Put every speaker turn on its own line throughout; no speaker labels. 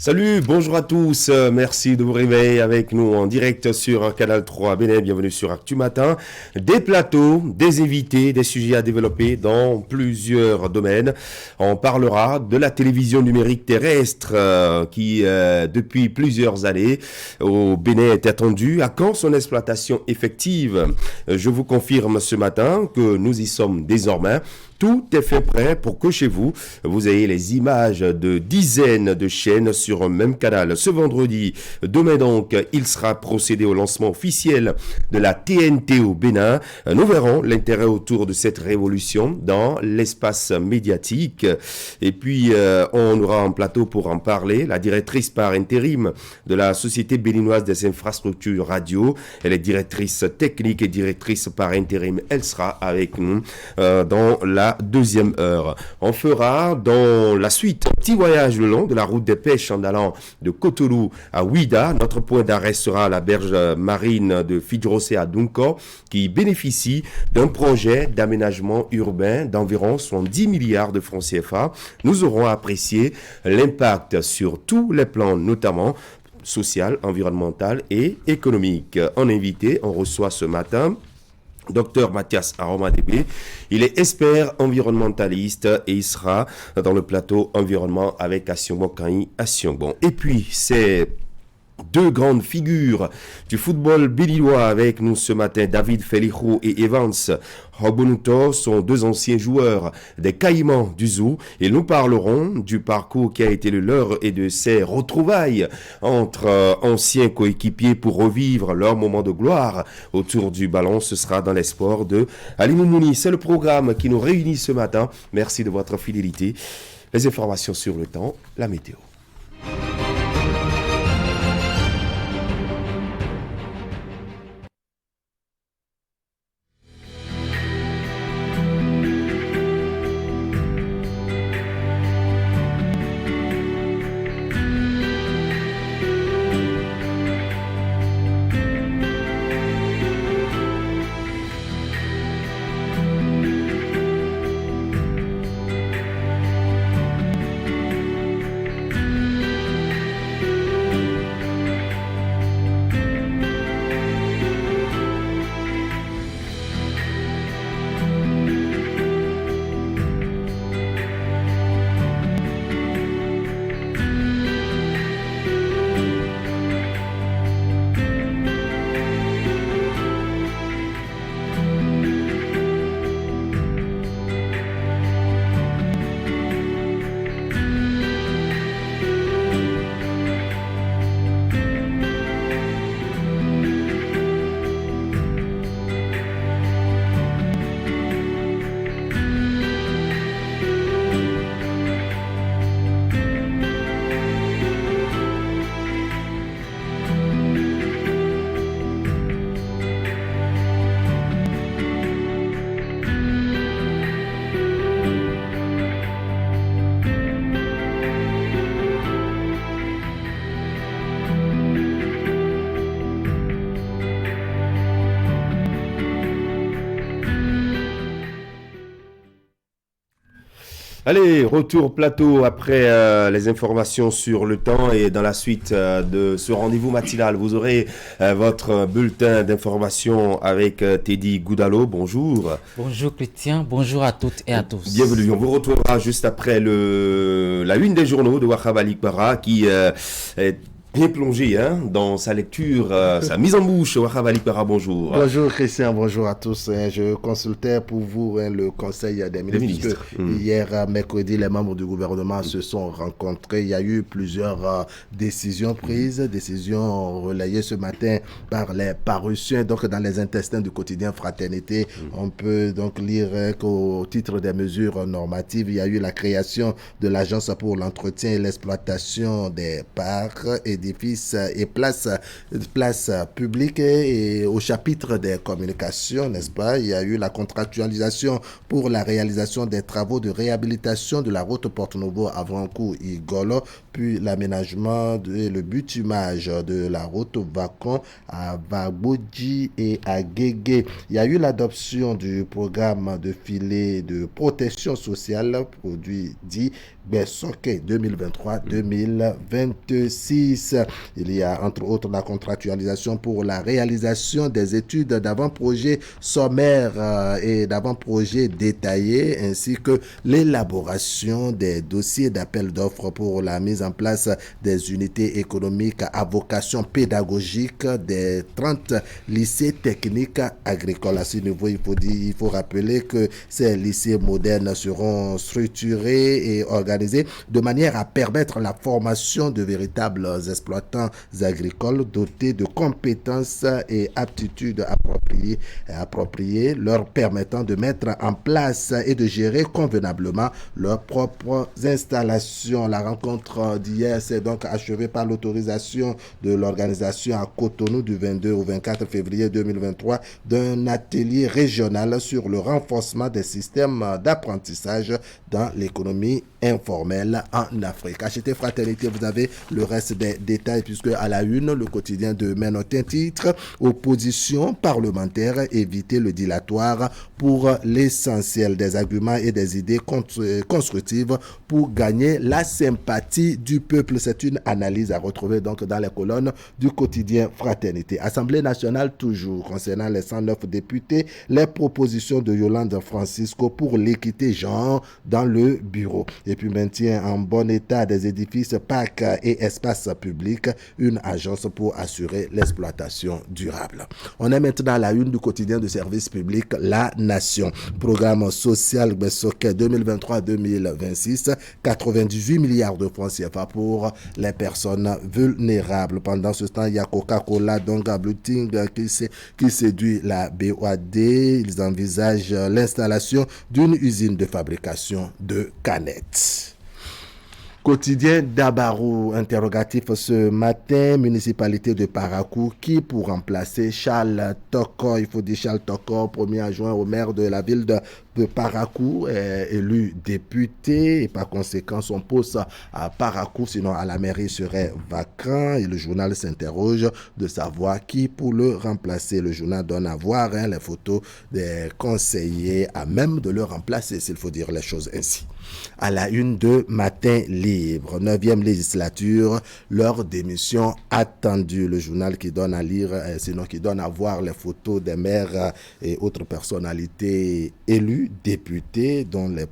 Salut, bonjour à tous, merci de vous réveiller avec nous en direct sur Canal 3 Bénin, bienvenue sur Actu Matin. Des plateaux, des invités, des sujets à développer dans plusieurs domaines. On parlera de la télévision numérique terrestre qui, depuis plusieurs années, au Bénin est attendue. À quand son exploitation effective? Je vous confirme ce matin que nous y sommes désormais. Tout est fait prêt pour que chez vous, vous ayez les images de dizaines de chaînes sur un même canal. Ce vendredi, demain donc, il sera procédé au lancement officiel de la TNT au Bénin. Nous verrons l'intérêt autour de cette révolution dans l'espace médiatique. Et puis, on aura en plateau pour en parler la directrice par intérim de la Société béninoise des infrastructures radio. Elle est directrice technique et directrice par intérim. Elle sera avec nous dans la deuxième heure. On fera dans la suite un petit voyage le long de la route des pêches en allant de Cotonou à Ouida. Notre point d'arrêt sera la berge marine de Fidjrosé à Dunko qui bénéficie d'un projet d'aménagement urbain d'environ 70 milliards de francs CFA. Nous aurons apprécié l'impact sur tous les plans, notamment social, environnemental et économique. En invité, on reçoit ce matin Docteur Mathias Aromadébé, il est expert environnementaliste et il sera dans le plateau environnement avec Asiongbon Kanyi Asiongbon. Et puis, c'est deux grandes figures du football béninois avec nous ce matin, David Felijo et Evans Hobunuto sont deux anciens joueurs des Caïmans du Zoo et nous parlerons du parcours qui a été le leur et de ces retrouvailles entre anciens coéquipiers pour revivre leur moment de gloire autour du ballon. Ce sera dans les sports de Ali Moumouni. C'est le programme qui nous réunit ce matin. Merci de votre fidélité. Les informations sur le temps, la météo. Allez, retour plateau après les informations sur le temps et dans la suite de ce rendez-vous matinal, vous aurez votre bulletin d'information avec Teddy Goudalo. Bonjour.
Bonjour Christian, bonjour à toutes et à tous.
Bienvenue, on vous retrouvera juste après la une des journaux de Wahab Ali Kbara qui est bien plongé dans sa lecture, sa mise en bouche. Wahab Ali Kbara, bonjour.
Bonjour Christian, bonjour à tous. Je consultais pour vous le conseil des ministres. Hier, mercredi, les membres du gouvernement se sont rencontrés. Il y a eu plusieurs décisions prises, décisions relayées ce matin par les parutions, donc dans les intestins du quotidien Fraternité. On peut donc lire qu'au titre des mesures normatives, il y a eu la création de l'Agence pour l'entretien et l'exploitation des parcs et édifices et places publiques. Et au chapitre des communications, n'est-ce pas, il y a eu la contractualisation pour la réalisation des travaux de réhabilitation de la route Porto-Novo à Vancourt-Igolo, puis l'aménagement et le bitumage de la route Vacon à Vagboji et à Guégué. Il y a eu l'adoption du programme de filet de protection sociale, produit dit Bessoke 2023-2026. Il y a entre autres la contractualisation pour la réalisation des études d'avant-projet sommaire et d'avant-projet détaillé, ainsi que l'élaboration des dossiers d'appel d'offres pour la mise en place des unités économiques à vocation pédagogique des 30 lycées techniques agricoles. À ce niveau, il faut rappeler que ces lycées modernes seront structurés et organisés de manière à permettre la formation de véritables exploitants agricoles dotés de compétences et aptitudes appropriées, leur permettant de mettre en place et de gérer convenablement leurs propres installations. La rencontre d'hier s'est donc achevée par l'autorisation de l'organisation à Cotonou du 22 au 24 février 2023 d'un atelier régional sur le renforcement des systèmes d'apprentissage dans l'économie informelle en Afrique. Achetez Fraternité, vous avez le reste des détails puisque à la une, le quotidien demain note un titre: opposition parlementaire, éviter le dilatoire pour l'essentiel, des arguments et des idées constructives pour gagner la sympathie du peuple. C'est une analyse à retrouver donc dans les colonnes du quotidien Fraternité. Assemblée nationale toujours, concernant les 109 députés, les propositions de Yolande Francisco pour l'équité genre dans le bureau. Et puis maintien en bon état des édifices, parcs et espaces publics, une agence pour assurer l'exploitation durable. On est maintenant à la une du quotidien de service public La Nation. Programme social Bessoke 2023-2026, 98 milliards de francs CFA pour les personnes vulnérables. Pendant ce temps, il y a Coca-Cola, donc Bluting, qui séduit la BOAD. Ils envisagent l'installation d'une usine de fabrication de canettes. Quotidien d'Abarou, interrogatif ce matin, municipalité de Parakou, qui pour remplacer Charles Tokor, il faut dire Charles Tokor, premier adjoint au maire de la ville de Parakou, est élu député et par conséquent son poste à Parakou, sinon à la mairie, serait vacant et le journal s'interroge de savoir qui pour le remplacer. Le journal donne à voir les photos des conseillers à même de le remplacer, s'il faut dire les choses ainsi. À la une de Matin Libre, 9e législature, leur démission attendue. Le journal qui donne à lire, sinon qui donne à voir les photos des maires et autres personnalités élues, députés, dont les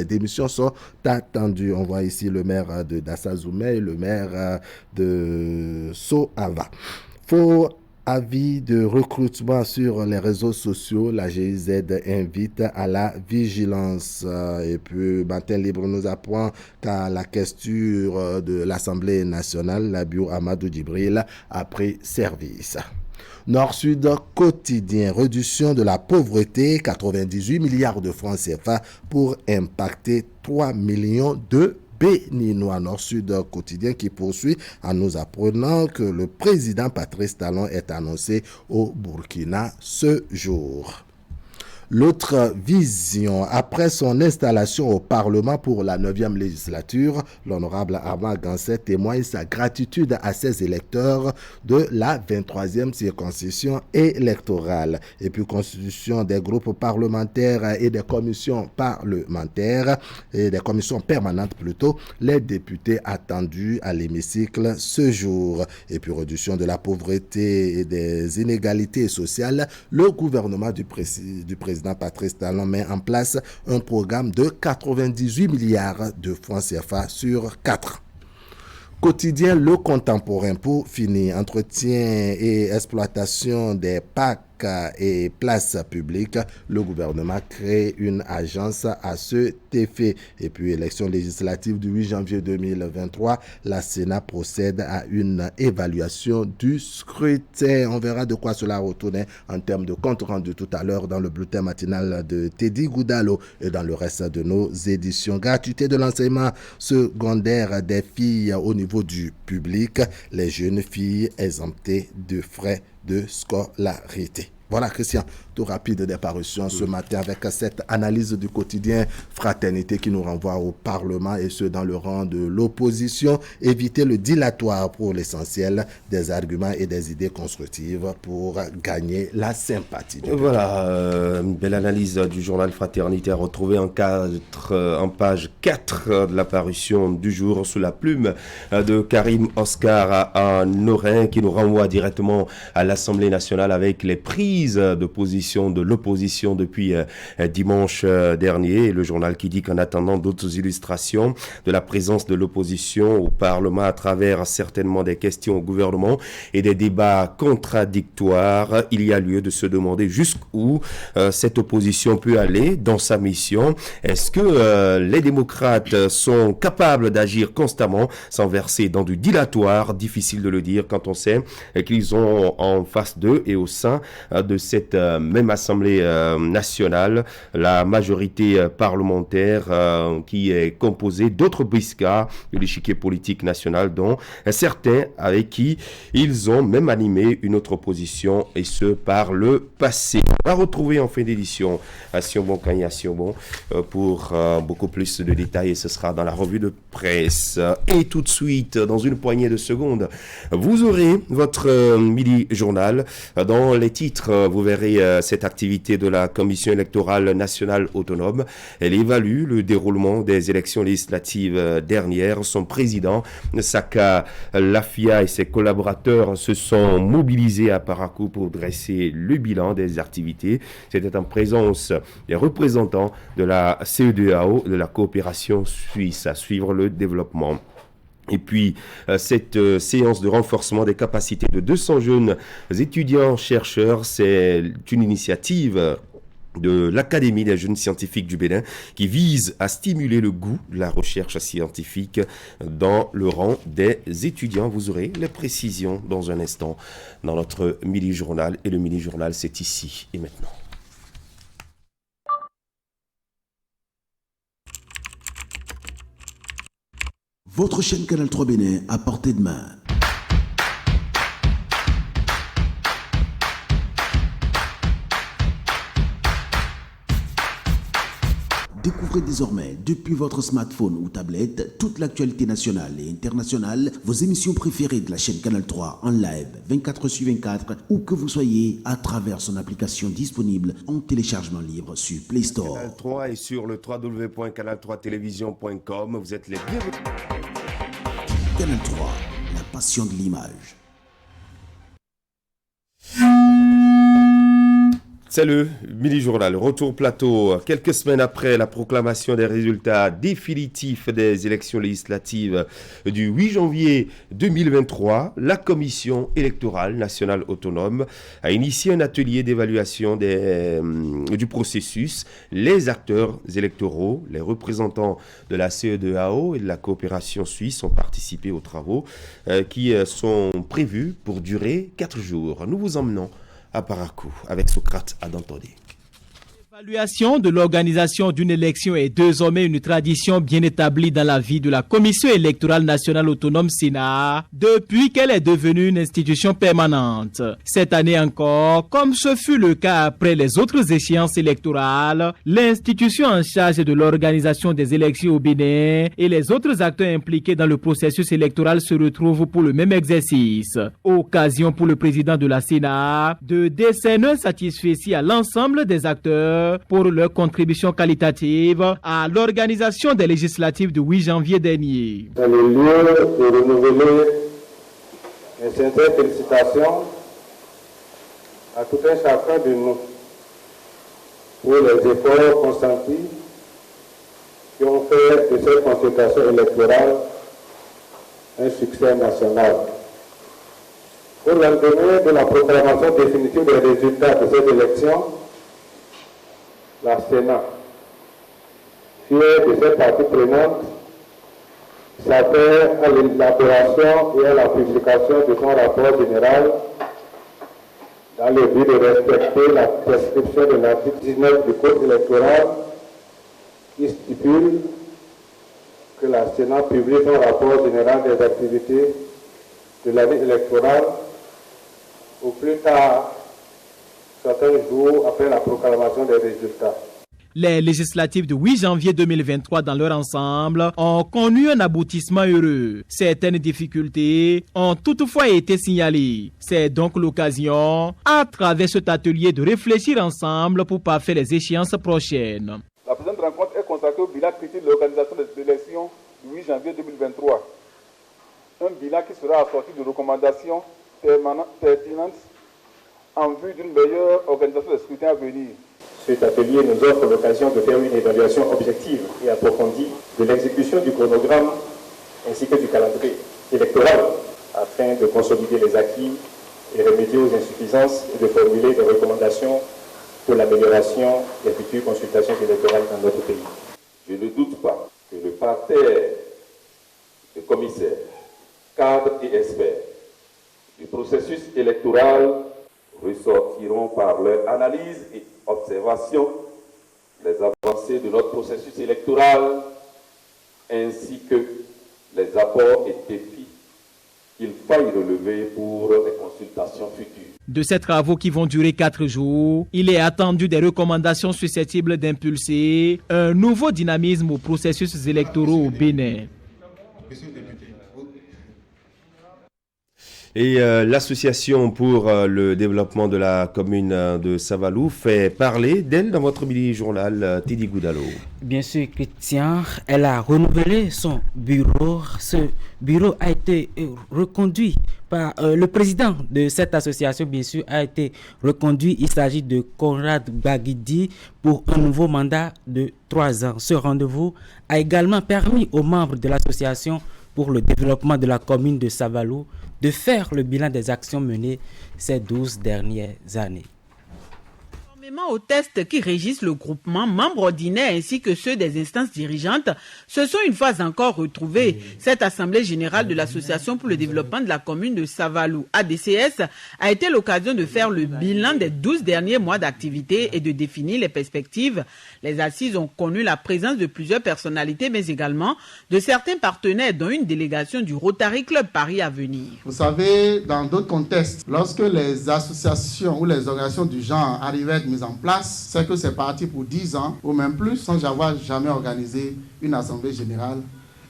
démissions sont attendues. On voit ici le maire de Dassazoumé et le maire de Soava. Avis de recrutement sur les réseaux sociaux, la GIZ invite à la vigilance. Et puis, Matin Libre nous apprend qu'à la question de l'Assemblée nationale, la bio Amadou Djibril a pris service. Nord-Sud quotidien, réduction de la pauvreté, 98 milliards de francs CFA pour impacter 3 millions de Béninois. Nord-Sud quotidien qui poursuit en nous apprenant que le président Patrice Talon est annoncé au Burkina ce jour. L'autre vision, après son installation au Parlement pour la 9e législature, l'honorable Armand Ganset témoigne sa gratitude à ses électeurs de la 23e circonscription électorale. Et puis, constitution des groupes parlementaires et des commissions parlementaires, et des commissions permanentes plutôt, les députés attendus à l'hémicycle ce jour. Et puis, réduction de la pauvreté et des inégalités sociales, le gouvernement du président Patrice Talon met en place un programme de 98 milliards de francs CFA sur 4. Quotidien Le Contemporain pour finir, entretien et exploitation des parcs et places publiques. Le gouvernement crée une agence à cet effet. Et puis, élection législative du 8 janvier 2023, la Sénat procède à une évaluation du scrutin. On verra de quoi cela retourne en termes de compte rendu tout à l'heure dans le bulletin matinal de Teddy Goudalo et dans le reste de nos éditions. Gratuité de l'enseignement secondaire des filles au niveau du public, les jeunes filles exemptées de frais de scolarité. Voilà, Christian, tout rapide des parutions ce matin avec cette analyse du quotidien Fraternité qui nous renvoie au Parlement et ce dans le rang de l'opposition. Éviter le dilatoire pour l'essentiel, des arguments et des idées constructives pour gagner la sympathie.
Voilà, une belle analyse du journal Fraternité à retrouver en page 4 de la parution du jour sous la plume de Karim Oscar Norin qui nous renvoie directement à l'Assemblée nationale avec les prises de position de l'opposition depuis dimanche dernier. Et le journal qui dit qu'en attendant d'autres illustrations de la présence de l'opposition au Parlement à travers certainement des questions au gouvernement et des débats contradictoires, il y a lieu de se demander jusqu'où cette opposition peut aller dans sa mission. Est-ce que les démocrates sont capables d'agir constamment sans verser dans du dilatoire? Difficile de le dire quand on sait qu'ils ont en face d'eux et au sein de cette même Assemblée nationale, la majorité parlementaire qui est composée d'autres briscards de l'échiquier politique national, dont certains avec qui ils ont même animé une autre opposition, et ce par le passé. On va retrouver en fin d'édition à Sionbon Kanya Sionbon pour beaucoup plus de détails, et ce sera dans la revue de presse. Et tout de suite, dans une poignée de secondes, vous aurez votre midi journal. Dans les titres, vous verrez cette activité de la Commission électorale nationale autonome. Elle évalue le déroulement des élections législatives dernières. Son président, Saka Lafia, et ses collaborateurs se sont mobilisés à Parakou pour dresser le bilan des activités. C'était en présence des représentants de la CEDEAO, de la coopération suisse, à suivre le développement. Et puis, cette séance de renforcement des capacités de 200 jeunes étudiants-chercheurs, c'est une initiative de l'Académie des jeunes scientifiques du Bénin qui vise à stimuler le goût de la recherche scientifique dans le rang des étudiants. Vous aurez les précisions dans un instant dans notre mini-journal. Et le mini-journal, c'est ici et maintenant.
Votre chaîne Canal 3 Bénin à portée de main. Découvrez désormais, depuis votre smartphone ou tablette, toute l'actualité nationale et internationale, vos émissions préférées de la chaîne Canal 3 en live 24/24, où que vous soyez, à travers son application disponible en téléchargement libre sur Play Store.
Canal 3 est sur le www.canal3television.com. Vous êtes les bienvenus.
Canal 3, la passion de l'image.
C'est le mini-journal. Retour plateau. Quelques semaines après la proclamation des résultats définitifs des élections législatives du 8 janvier 2023, la Commission électorale nationale autonome a initié un atelier d'évaluation du processus. Les acteurs électoraux, les représentants de la CEDEAO et de la coopération suisse ont participé aux travaux qui sont prévus pour durer 4 jours. Nous vous emmenons à Parakou avec Socrate Adantodé.
L'évaluation de l'organisation d'une élection est désormais une tradition bien établie dans la vie de la Commission électorale nationale autonome Sénat depuis qu'elle est devenue une institution permanente. Cette année encore, comme ce fut le cas après les autres échéances électorales, l'institution en charge de l'organisation des élections au Bénin et les autres acteurs impliqués dans le processus électoral se retrouvent pour le même exercice. Occasion pour le président de la Sénat de décerner un satisfecit à l'ensemble des acteurs pour leur contribution qualitative à l'organisation des législatives du 8 janvier dernier.
C'est le lieu de renouveler mes sincères félicitations à tout un chacun de nous pour les efforts consentis qui ont fait de cette consultation électorale un succès national. Au lendemain de la proclamation définitive des résultats de cette élection, la Sénat, fière de cette partie prenante, s'appelle à l'élaboration et à la publication de son rapport général dans le but de respecter la prescription de l'article 19 du Code électoral qui stipule que la Sénat publie son rapport général des activités de l'année électorale au plus tard certains jours après la proclamation des résultats.
Les législatives du 8 janvier 2023 dans leur ensemble ont connu un aboutissement heureux. Certaines difficultés ont toutefois été signalées. C'est donc l'occasion, à travers cet atelier, de réfléchir ensemble pour parfaire les échéances prochaines.
La présente rencontre est consacrée au bilan critique de l'organisation des élections du 8 janvier 2023. Un bilan qui sera assorti de recommandations pertinentes en vue d'une meilleure organisation des scrutins à venir.
Cet atelier nous offre l'occasion de faire une évaluation objective et approfondie de l'exécution du chronogramme ainsi que du calendrier électoral afin de consolider les acquis et remédier aux insuffisances et de formuler des recommandations pour l'amélioration des futures consultations électorales dans notre pays.
Je ne doute pas que le parterre de commissaires, cadres et experts du processus électoral ressortiront par leur analyse et observation les avancées de notre processus électoral ainsi que les apports et défis qu'il faille relever pour les consultations futures.
De ces travaux qui vont durer 4 jours, il est attendu des recommandations susceptibles d'impulser un nouveau dynamisme aux processus électoraux au Bénin.
Et l'association pour le développement de la commune de Savalou fait parler d'elle dans votre mini-journal Tidi Goudalo.
Bien sûr, Christian, elle a renouvelé son bureau. Ce bureau a été reconduit par le président de cette association, bien sûr, a été reconduit. Il s'agit de Conrad Baguidi pour un nouveau mandat de 3 ans. Ce rendez-vous a également permis aux membres de l'association pour le développement de la commune de Savalou de faire le bilan des actions menées ces 12 dernières années.
Conformément aux tests qui régissent le groupement, membres ordinaires ainsi que ceux des instances dirigeantes se sont une fois encore retrouvés. Cette assemblée générale de l'association pour le développement de la commune de Savalou, ADCS, a été l'occasion de faire le bilan des 12 derniers mois d'activité et de définir les perspectives. Les assises ont connu la présence de plusieurs personnalités, mais également de certains partenaires, dont une délégation du Rotary Club Paris à venir.
Vous savez, dans d'autres contextes, lorsque les associations ou les organisations du genre arrivaient à être mises en place, c'est que c'est parti pour 10 ans ou même plus sans avoir jamais organisé une assemblée générale,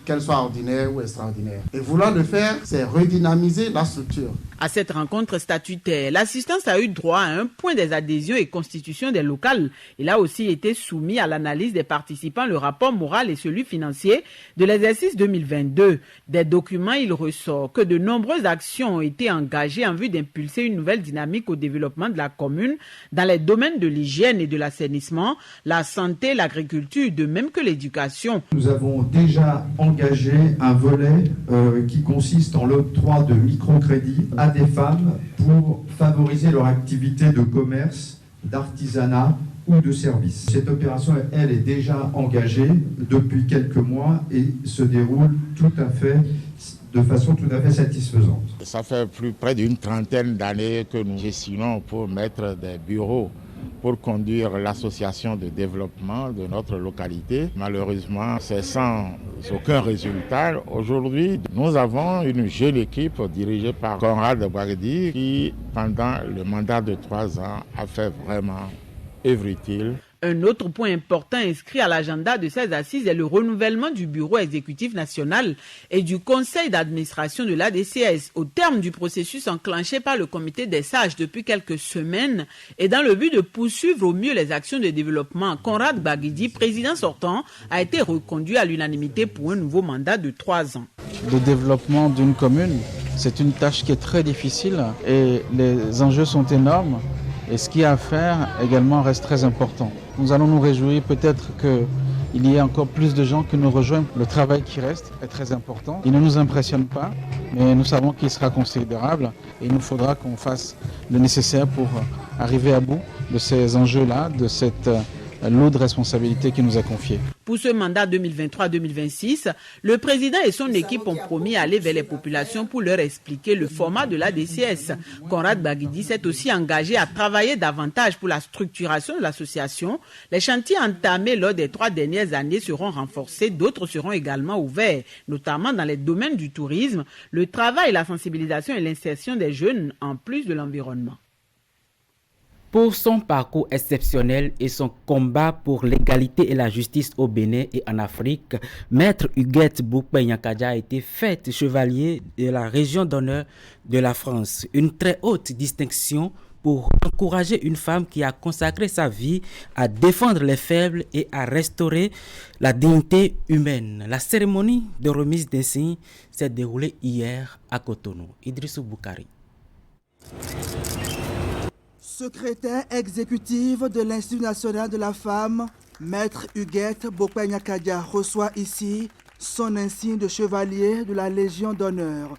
qu'elle soit ordinaire ou extraordinaire. Et vouloir le faire, c'est redynamiser la structure.
À cette rencontre statutaire, l'assistance a eu droit à un point des adhésions et constitutions des locales. Il a aussi été soumis à l'analyse des participants le rapport moral et celui financier de l'exercice 2022. Des documents, il ressort que de nombreuses actions ont été engagées en vue d'impulser une nouvelle dynamique au développement de la commune dans les domaines de l'hygiène et de l'assainissement, la santé, l'agriculture, de même que l'éducation.
Nous avons déjà engagé un volet qui consiste en l'octroi de microcrédits à des femmes pour favoriser leur activité de commerce, d'artisanat ou de service. Cette opération, elle, est déjà engagée depuis quelques mois et se déroule de façon tout à fait satisfaisante.
Ça fait près d'une trentaine d'années que nous gestionnons pour mettre des bureaux pour conduire l'association de développement de notre localité. Malheureusement, c'est sans aucun résultat. Aujourd'hui, nous avons une jeune équipe dirigée par Conrad Baguidi qui, pendant le mandat de 3 ans, a fait vraiment œuvre utile.
Un autre point important inscrit à l'agenda de ces assises est le renouvellement du bureau exécutif national et du conseil d'administration de l'ADCS au terme du processus enclenché par le comité des sages depuis quelques semaines et dans le but de poursuivre au mieux les actions de développement. Conrad Baguidi, président sortant, a été reconduit à l'unanimité pour un nouveau mandat de 3 ans.
Le développement d'une commune, c'est une tâche qui est très difficile et les enjeux sont énormes. Et ce qu'il y a à faire également reste très important. Nous allons nous réjouir peut-être que il y ait encore plus de gens qui nous rejoignent. Le travail qui reste est très important. Il ne nous impressionne pas, mais nous savons qu'il sera considérable et il nous faudra qu'on fasse le nécessaire pour arriver à bout de ces enjeux-là, de cette lourde responsabilité qui nous est confiée.
Pour ce mandat 2023-2026, le président et son équipe ont promis aller vers les populations pour leur expliquer le format de la DCS. Conrad Baguidi s'est aussi engagé à travailler davantage pour la structuration de l'association. Les chantiers entamés lors des 3 dernières années seront renforcés, d'autres seront également ouverts, notamment dans les domaines du tourisme, le travail, la sensibilisation et l'insertion des jeunes, en plus de l'environnement.
Pour son parcours exceptionnel et son combat pour l'égalité et la justice au Bénin et en Afrique, Maître Huguette Bokpe-Nyakadja a été faite chevalier de la Légion d'honneur de la France, une très haute distinction pour encourager une femme qui a consacré sa vie à défendre les faibles et à restaurer la dignité humaine. La cérémonie de remise des signes s'est déroulée hier à Cotonou. Idrissou Boukari.
Secrétaire exécutive de l'Institut national de la femme, Maître Huguette Bokpe-Nyakadja reçoit ici son insigne de chevalier de la Légion d'honneur.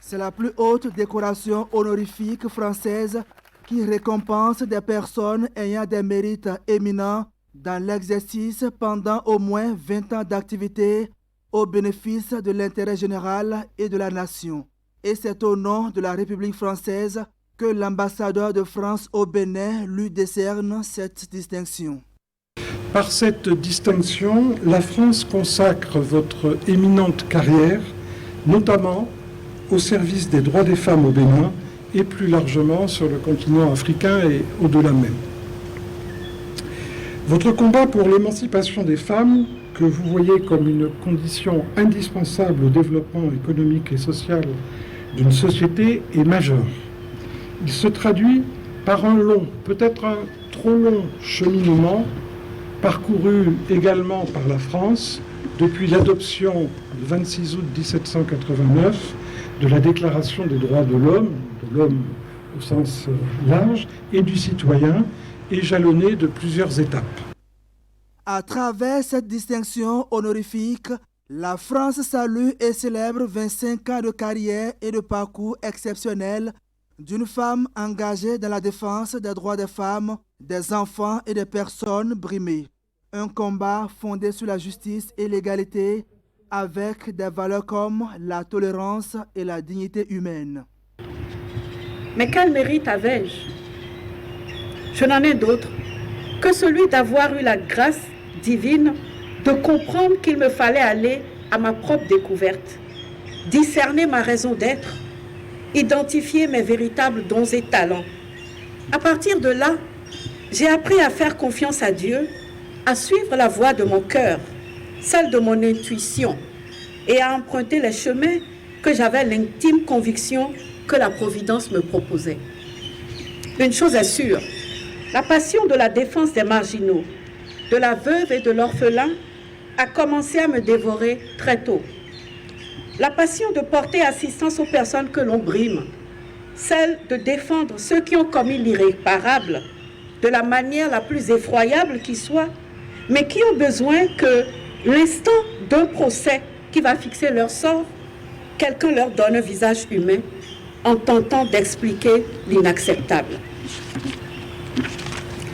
C'est la plus haute décoration honorifique française qui récompense des personnes ayant des mérites éminents dans l'exercice pendant au moins 20 ans d'activité au bénéfice de l'intérêt général et de la nation. Et c'est au nom de la République française que l'ambassadeur de France au Bénin lui décerne cette distinction.
Par cette distinction, la France consacre votre éminente carrière, notamment au service des droits des femmes au Bénin et plus largement sur le continent africain et au-delà même. Votre combat pour l'émancipation des femmes, que vous voyez comme une condition indispensable au développement économique et social d'une société, est majeur. Il se traduit par un long, peut-être un trop long cheminement, parcouru également par la France depuis l'adoption le 26 août 1789 de la Déclaration des droits de l'homme au sens large, et du citoyen, et jalonné de plusieurs étapes.
À travers cette distinction honorifique, la France salue et célèbre 25 ans de carrière et de parcours exceptionnels d'une femme engagée dans la défense des droits des femmes, des enfants et des personnes brimées. Un combat fondé sur la justice et l'égalité, avec des valeurs comme la tolérance et la dignité humaine.
Mais quel mérite avais-je? Je n'en ai d'autre que celui d'avoir eu la grâce divine de comprendre qu'il me fallait aller à ma propre découverte, discerner ma raison d'être, identifier mes véritables dons et talents. À partir de là, j'ai appris à faire confiance à Dieu, à suivre la voie de mon cœur, celle de mon intuition, et à emprunter les chemins que j'avais l'intime conviction que la Providence me proposait. Une chose est sûre, la passion de la défense des marginaux, de la veuve et de l'orphelin a commencé à me dévorer très tôt. La passion de porter assistance aux personnes que l'on brime, celle de défendre ceux qui ont commis l'irréparable de la manière la plus effroyable qui soit, mais qui ont besoin que l'instant d'un procès qui va fixer leur sort, quelqu'un leur donne un visage humain en tentant d'expliquer l'inacceptable.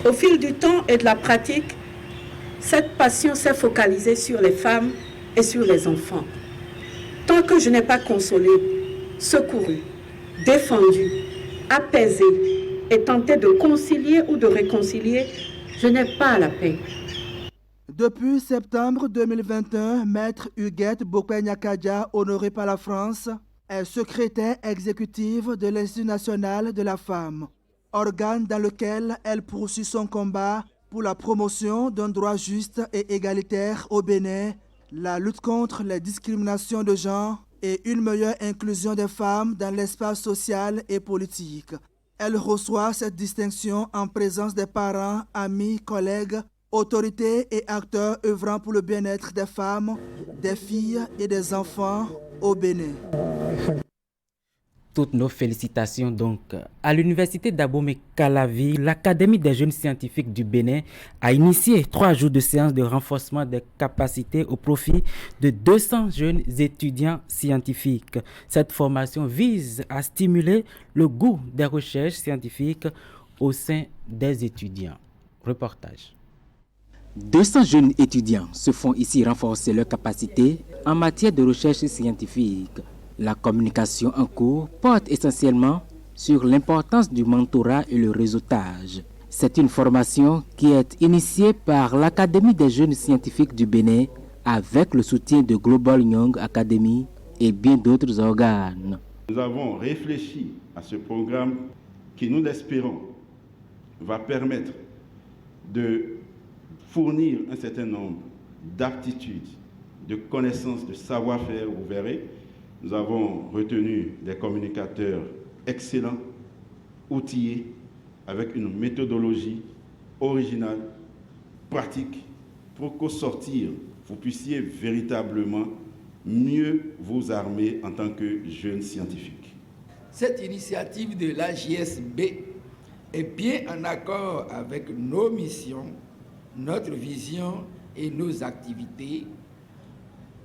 Au fil du temps et de la pratique, cette passion s'est focalisée sur les femmes et sur les enfants. Tant que je n'ai pas consolé, secouru, défendu, apaisé et tenté de concilier ou de réconcilier, je n'ai pas la paix.
Depuis septembre 2021, Maître Huguette Bokpe-Nyakadja, honorée par la France, est secrétaire exécutive de l'Institut national de la femme, organe dans lequel elle poursuit son combat pour la promotion d'un droit juste et égalitaire au Bénin, la lutte contre les discriminations de genre et une meilleure inclusion des femmes dans l'espace social et politique. Elle reçoit cette distinction en présence des parents, amis, collègues, autorités et acteurs œuvrant pour le bien-être des femmes, des filles et des enfants au Bénin.
Toutes nos félicitations donc. À l'université d'Abomey-Calavi, l'Académie des jeunes scientifiques du Bénin a initié 3 jours de séance de renforcement des capacités au profit de 200 jeunes étudiants scientifiques. Cette formation vise à stimuler le goût des recherches scientifiques au sein des étudiants. Reportage.
200 jeunes étudiants se font ici renforcer leurs capacités en matière de recherche scientifique. La communication en cours porte essentiellement sur l'importance du mentorat et le réseautage. C'est une formation qui est initiée par l'Académie des jeunes scientifiques du Bénin avec le soutien de Global Young Academy et bien d'autres organes.
Nous avons réfléchi à ce programme qui, nous l'espérons, va permettre de fournir un certain nombre d'aptitudes, de connaissances, de savoir-faire. Vous verrez, nous avons retenu des communicateurs excellents, outillés, avec une méthodologie originale, pratique, pour qu'au sortir, vous puissiez véritablement mieux vous armer en tant que jeunes scientifiques.
Cette initiative de l'AJSB est bien en accord avec nos missions, notre vision et nos activités,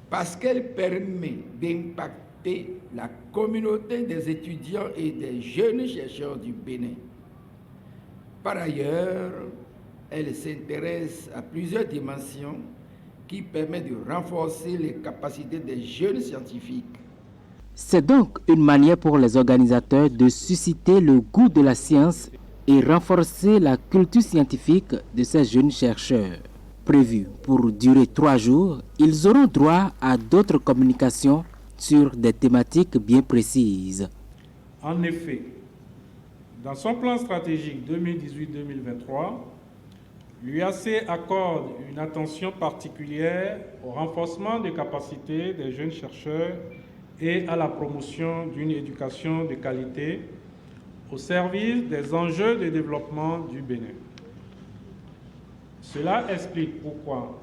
parce qu'elle permet d'impacter la communauté des étudiants et des jeunes chercheurs du Bénin. Par ailleurs, elle s'intéresse à plusieurs dimensions qui permettent de renforcer les capacités des jeunes scientifiques.
C'est donc une manière pour les organisateurs de susciter le goût de la science et renforcer la culture scientifique de ces jeunes chercheurs. Prévus pour durer 3 jours, ils auront droit à d'autres communications sur des thématiques bien précises.
En effet, dans son plan stratégique 2018-2023, l'UAC accorde une attention particulière au renforcement des capacités des jeunes chercheurs et à la promotion d'une éducation de qualité au service des enjeux de développement du Bénin. Cela explique pourquoi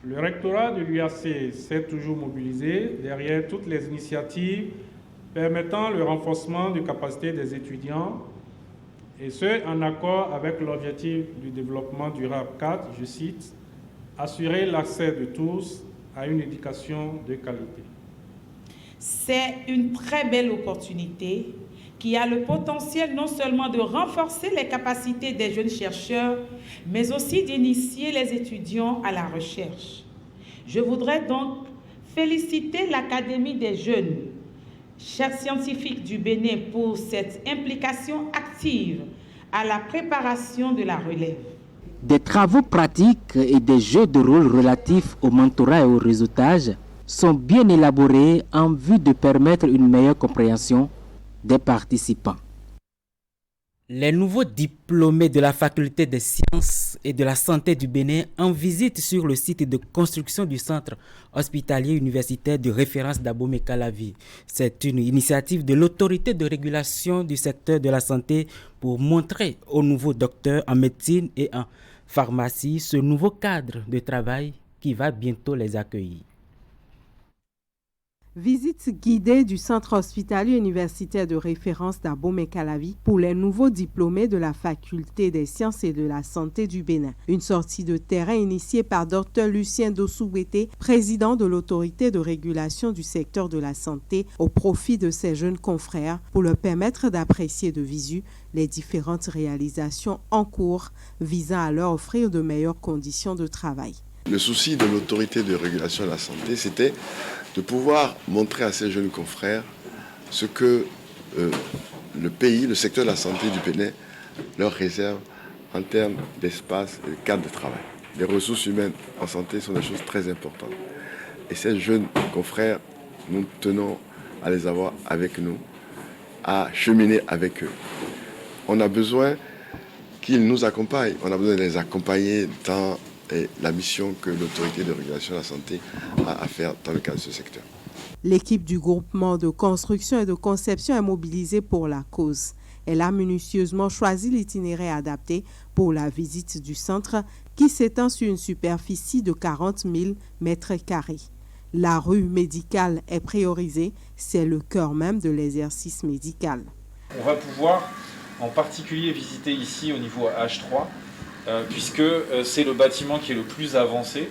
le rectorat de l'UAC s'est toujours mobilisé derrière toutes les initiatives permettant le renforcement des capacités des étudiants, et ce, en accord avec l'objectif du développement durable 4, je cite, « Assurer l'accès de tous à une éducation de qualité ».
C'est une très belle opportunité qui a le potentiel non seulement de renforcer les capacités des jeunes chercheurs, mais aussi d'initier les étudiants à la recherche. Je voudrais donc féliciter l'Académie des jeunes scientifiques du Bénin pour cette implication active à la préparation de la relève.
Des travaux pratiques et des jeux de rôle relatifs au mentorat et au réseautage sont bien élaborés en vue de permettre une meilleure compréhension des participants.
Les nouveaux diplômés de la faculté des sciences et de la santé du Bénin en visite sur le site de construction du centre hospitalier universitaire de référence d'Abomey-Calavi. C'est une initiative de l'autorité de régulation du secteur de la santé pour montrer aux nouveaux docteurs en médecine et en pharmacie ce nouveau cadre de travail qui va bientôt les accueillir.
Visite guidée du centre hospitalier universitaire de référence d'Abomey-Calavi pour les nouveaux diplômés de la faculté des sciences et de la santé du Bénin. Une sortie de terrain initiée par Dr Lucien Dossouwete, président de l'autorité de régulation du secteur de la santé, au profit de ses jeunes confrères pour leur permettre d'apprécier de visu les différentes réalisations en cours visant à leur offrir de meilleures conditions de travail.
Le souci de l'autorité de régulation de la santé, c'était de pouvoir montrer à ces jeunes confrères ce que le pays, le secteur de la santé du Bénin leur réserve en termes d'espace et de cadre de travail. Les ressources humaines en santé sont des choses très importantes. Et ces jeunes confrères, nous tenons à les avoir avec nous, à cheminer avec eux. On a besoin qu'ils nous accompagnent, on a besoin de les accompagner dans la mission que l'autorité de régulation de la santé a à faire dans le cadre de ce secteur.
L'équipe du groupement de construction et de conception est mobilisée pour la cause. Elle a minutieusement choisi l'itinéraire adapté pour la visite du centre qui s'étend sur une superficie de 40 000 mètres carrés. La rue médicale est priorisée, c'est le cœur même de l'exercice médical.
On va pouvoir en particulier visiter ici au niveau H3, puisque c'est le bâtiment qui est le plus avancé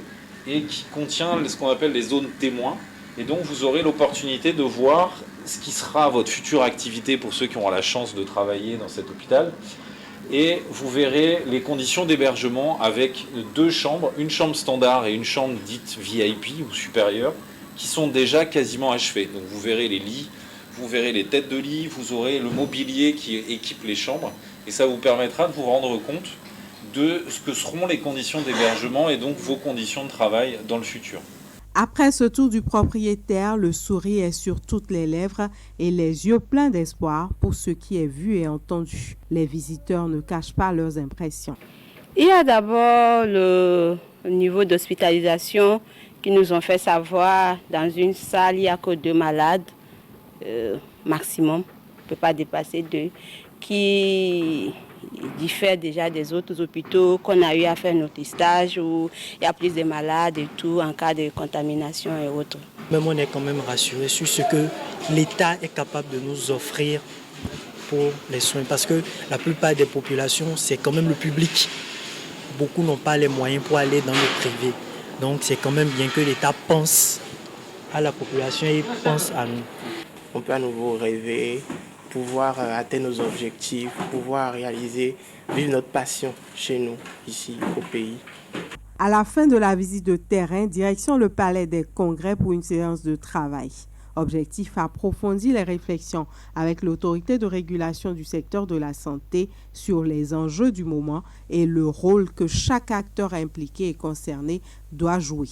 et qui contient ce qu'on appelle les zones témoins. Et donc vous aurez l'opportunité de voir ce qui sera votre future activité pour ceux qui auront la chance de travailler dans cet hôpital. Et vous verrez les conditions d'hébergement avec 2 chambres, une chambre standard et une chambre dite VIP ou supérieure, qui sont déjà quasiment achevées. Donc vous verrez les lits, vous verrez les têtes de lit, vous aurez le mobilier qui équipe les chambres, et ça vous permettra de vous rendre compte de ce que seront les conditions d'hébergement et donc vos conditions de travail dans le futur.
Après ce tour du propriétaire, le sourire est sur toutes les lèvres et les yeux pleins d'espoir pour ce qui est vu et entendu. Les visiteurs ne cachent pas leurs impressions.
Il y a d'abord le niveau d'hospitalisation qui nous ont fait savoir dans une salle, il n'y a que 2 malades maximum, on ne peut pas dépasser 2, qui diffère déjà des autres hôpitaux qu'on a eu à faire notre stage où il y a plus de malades et tout en cas de contamination et autres.
Même on est quand même rassuré sur ce que l'État est capable de nous offrir pour les soins parce que la plupart des populations, c'est quand même le public. Beaucoup n'ont pas les moyens pour aller dans le privé. Donc c'est quand même bien que l'État pense à la population et pense à nous.
On peut à nouveau rêver, pouvoir atteindre nos objectifs, pouvoir réaliser, vivre notre passion chez nous, ici, au pays.
À la fin de la visite de terrain, direction le Palais des Congrès pour une séance de travail. Objectif, approfondir les réflexions avec l'autorité de régulation du secteur de la santé sur les enjeux du moment et le rôle que chaque acteur impliqué et concerné doit jouer.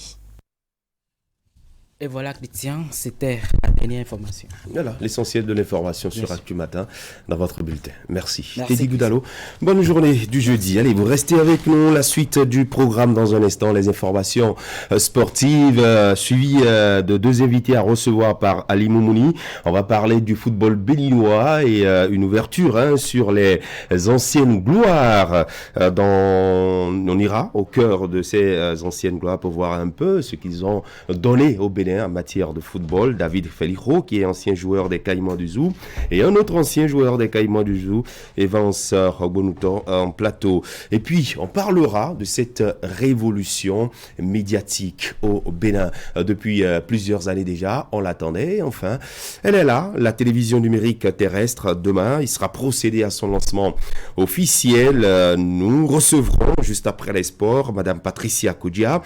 Et voilà, Christian, c'était la dernière information.
Voilà, l'essentiel de l'information sur Actu Matin dans votre bulletin. Merci.
Merci.
Teddy Goudalo, bonne journée du jeudi. Allez, vous restez avec nous. La suite du programme dans un instant. Les informations sportives suivies de 2 invités à recevoir par Ali Moumouni. On va parler du football béninois et une ouverture sur les anciennes gloires. On ira au cœur de ces anciennes gloires pour voir un peu ce qu'ils ont donné au Bénin en matière de football. David Felijo, qui est ancien joueur des Caïmans du Zou, et un autre ancien joueur des Caïmans du Zou, Evans Ogbonuton, en plateau. Et puis, on parlera de cette révolution médiatique au Bénin. Depuis plusieurs années déjà, on l'attendait, enfin. Elle est là, la télévision numérique terrestre. Demain, il sera procédé à son lancement officiel. Nous recevrons, juste après les sports, Madame Patricia Koudia,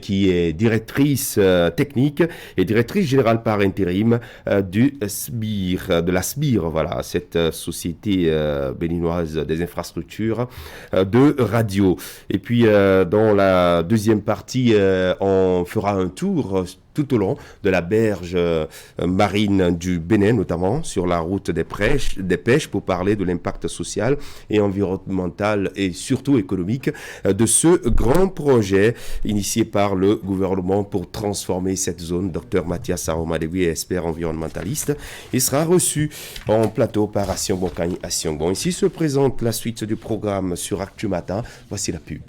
qui est directrice technique et directrice générale par intérim du SBIR, de la SBIR, voilà, cette société béninoise des infrastructures de radio. Et puis dans la deuxième partie, on fera un tour tout au long de la berge marine du Bénin, notamment sur la route des pêches, pour parler de l'impact social et environnemental et surtout économique de ce grand projet initié par le gouvernement pour transformer cette zone. Dr Mathias Aromadegui, expert environnementaliste, il sera reçu en plateau par Assion Bonkani Assiongon. Ici se présente la suite du programme sur Actu Matin. Voici la pub.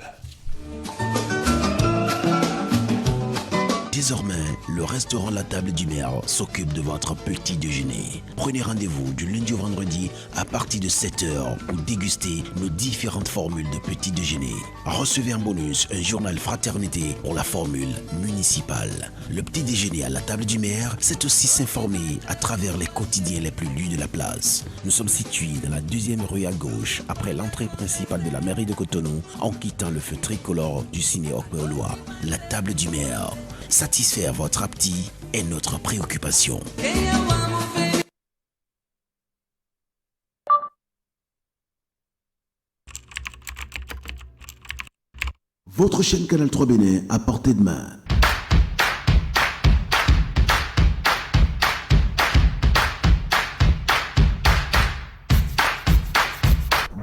Désormais, le restaurant La Table du Maire s'occupe de votre petit déjeuner. Prenez rendez-vous du lundi au vendredi à partir de 7h pour déguster nos différentes formules de petit déjeuner. Recevez en bonus un journal fraternité pour la formule municipale. Le petit déjeuner à La Table du Maire, c'est aussi s'informer à travers les quotidiens les plus lus de la place. Nous sommes situés dans la 2e rue à gauche, après l'entrée principale de la mairie de Cotonou, en quittant le feu tricolore du ciné Okpeoloa. La Table du Maire. Satisfaire votre appétit est notre préoccupation. Votre chaîne Canal 3 Bénin à portée de main.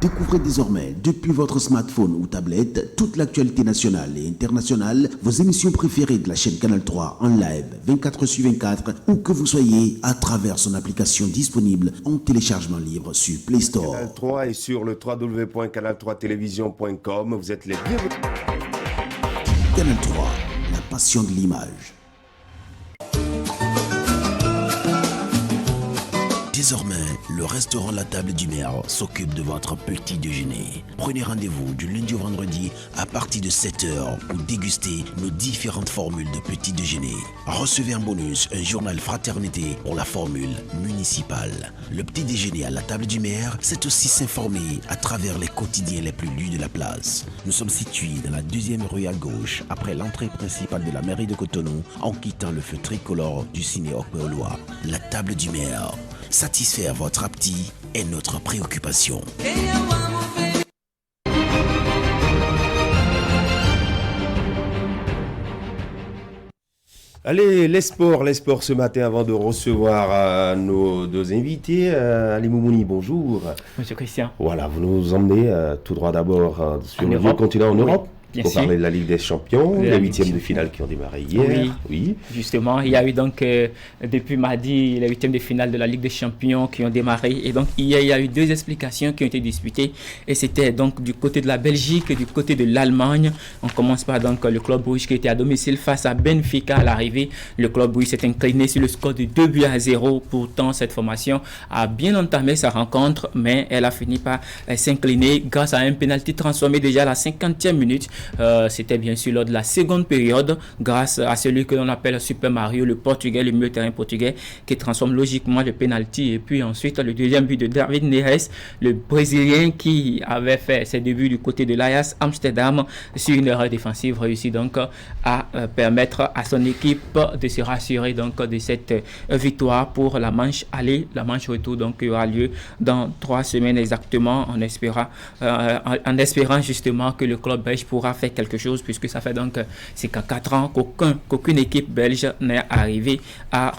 Découvrez désormais, depuis votre smartphone ou tablette, toute l'actualité nationale et internationale, vos émissions préférées de la chaîne Canal 3 en live 24/24, où que vous soyez, à travers son application disponible en téléchargement libre sur Play Store.
Canal 3 et sur le www.canal3television.com. Vous êtes les bienvenus.
Canal 3, la passion de l'image. Désormais, le restaurant La Table du Maire s'occupe de votre petit déjeuner. Prenez rendez-vous du lundi au vendredi à partir de 7h pour déguster nos différentes formules de petit déjeuner. Recevez en bonus un journal fraternité pour la formule municipale. Le petit déjeuner à La Table du Maire, c'est aussi s'informer à travers les quotidiens les plus lus de la place. Nous sommes situés dans la 2e rue à gauche, après l'entrée principale de la mairie de Cotonou, en quittant le feu tricolore du ciné Okpeoloa. La Table du Maire. Satisfaire votre appétit est notre préoccupation.
Allez, les sports ce matin avant de recevoir nos deux invités. Ali Moumouni, bonjour.
Monsieur Christian.
Voilà, vous nous emmenez tout droit d'abord sur le vieux continent en Europe. Pour parler de la Ligue des Champions, les 8e de finale qui ont démarré hier.
Oui, justement, il y a eu donc depuis mardi les 8e de finale de la Ligue des Champions qui ont démarré. Et donc hier, il y a eu 2 explications qui ont été disputées. Et c'était donc du côté de la Belgique et du côté de l'Allemagne. On commence par donc le Club Brugge qui était à domicile face à Benfica à l'arrivée. Le Club Brugge s'est incliné sur le score de 2-0. Pourtant, cette formation a bien entamé sa rencontre, mais elle a fini par s'incliner grâce à un pénalty transformé déjà à la 50e minute. C'était bien sûr lors de la seconde période, grâce à celui que l'on appelle Super Mario, le Portugais, le milieu de terrain portugais, qui transforme logiquement le penalty. Et puis ensuite, le deuxième but de David Neres, le Brésilien qui avait fait ses débuts du côté de l'Ajax Amsterdam sur une erreur défensive, réussi donc à permettre à son équipe de se rassurer donc de cette victoire pour la manche aller, la manche retour donc qui aura lieu dans 3 semaines exactement, en espérant justement que le club belge pourra faire quelque chose, puisque ça fait donc c'est qu'à 4 ans qu'aucune équipe belge n'est arrivée à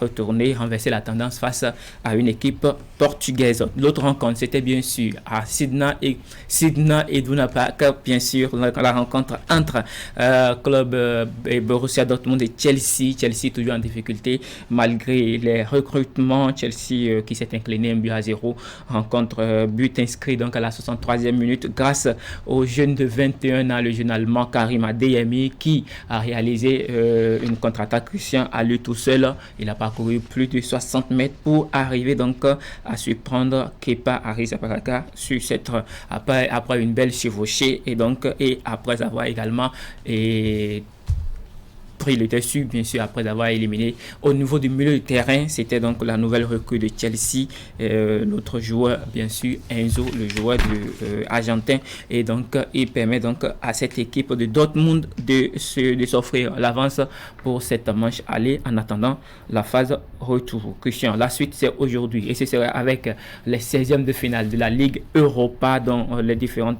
renverser la tendance face à une équipe portugaise. L'autre rencontre, c'était bien sûr à Sydney et Duna Park, bien sûr la rencontre entre club Borussia Dortmund et Chelsea toujours en difficulté malgré les recrutements. Chelsea qui s'est incliné 1-0, rencontre but inscrit donc à la 63e minute grâce au jeune de 21 ans, le jeune allemand Karim Adeyemi, qui a réalisé une contre-attaque Christian à lui tout seul. Il a parcouru plus de 60 mètres pour arriver donc à surprendre Kepa Arrizabalaga sur cette après une belle chevauchée et après avoir également pris le dessus, bien sûr, après avoir éliminé. Au niveau du milieu de terrain, c'était donc la nouvelle recrue de Chelsea, l'autre joueur, bien sûr, Enzo, le joueur argentin, et donc il permet donc à cette équipe de Dortmund de s'offrir l'avance pour cette manche aller en attendant la phase retour. Christian, la suite c'est aujourd'hui et ce sera avec les 16e de finale de la Ligue Europa dont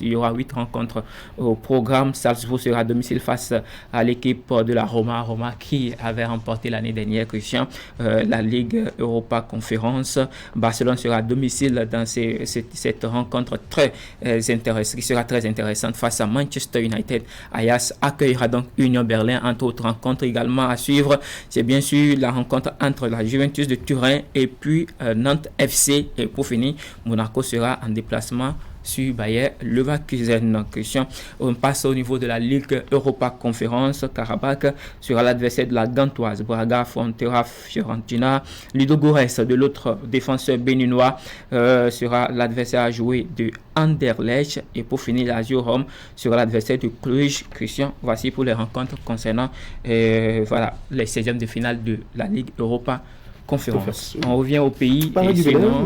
il y aura 8 rencontres au programme. Salzbourg sera à domicile face à l'équipe de la Roma qui avait remporté l'année dernière, Christian, la Ligue Europa Conférence. Barcelone sera à domicile dans cette rencontre qui sera très intéressante face à Manchester United. Ajax accueillera donc Union Berlin, entre autres rencontres également à suivre. C'est bien sûr la rencontre entre la Juventus de Turin et puis Nantes FC. Et pour finir, Monaco sera en déplacement sur Bayer Leverkusen. Christian, on passe au niveau de la Ligue Europa Conférence. Karabakh sera l'adversaire de la Gantoise. Braga affrontera Fiorentina. Ludogorets, de l'autre défenseur béninois, sera l'adversaire à jouer de Anderlecht. Et pour finir, la Lazio Rome sera l'adversaire de Cluj. Christian, voici pour les rencontres concernant les 16e de finale de la Ligue Europa Conférence. On revient au pays et sinon,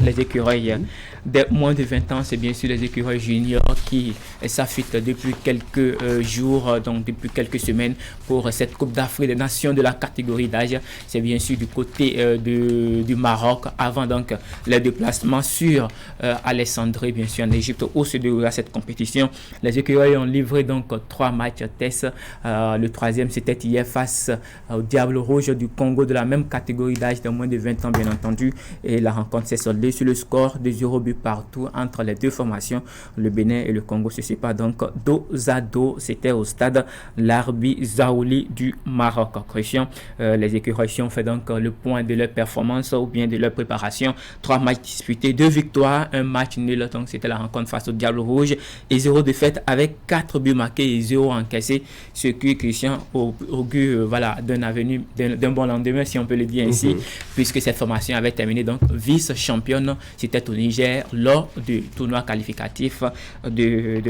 les écureuils de moins de 20 ans, c'est bien sûr les écureuils juniors qui s'affûtent depuis quelques jours, donc depuis quelques semaines pour cette Coupe d'Afrique des Nations de la catégorie d'âge. C'est bien sûr du côté du Maroc, avant donc les déplacements sur Alexandrie, bien sûr en Égypte, où se déroulera cette compétition. Les écureuils ont livré donc 3 matchs tests. Le 3e c'était hier face au Diable Rouge du Congo de la même catégorie d'âge de moins de 20 ans, bien entendu, et la rencontre s'est soldée sur le score de 0 but partout entre les deux formations. Le Bénin et le Congo se séparent donc dos à dos. C'était au stade Larbi Zaouli du Maroc. Christian, les écureuils ont fait donc le point de leur performance ou bien de leur préparation. 3 matchs disputés, 2 victoires, 1 match nul. Donc c'était la rencontre face au Diable Rouge et 0 défaite avec 4 buts marqués et 0 encaissés. Ce qui, Christian, augure d'un bon lendemain, si on peut le dire, bien ainsi, puisque cette formation avait terminé donc vice-championne, c'était au Niger, lors du tournoi qualificatif de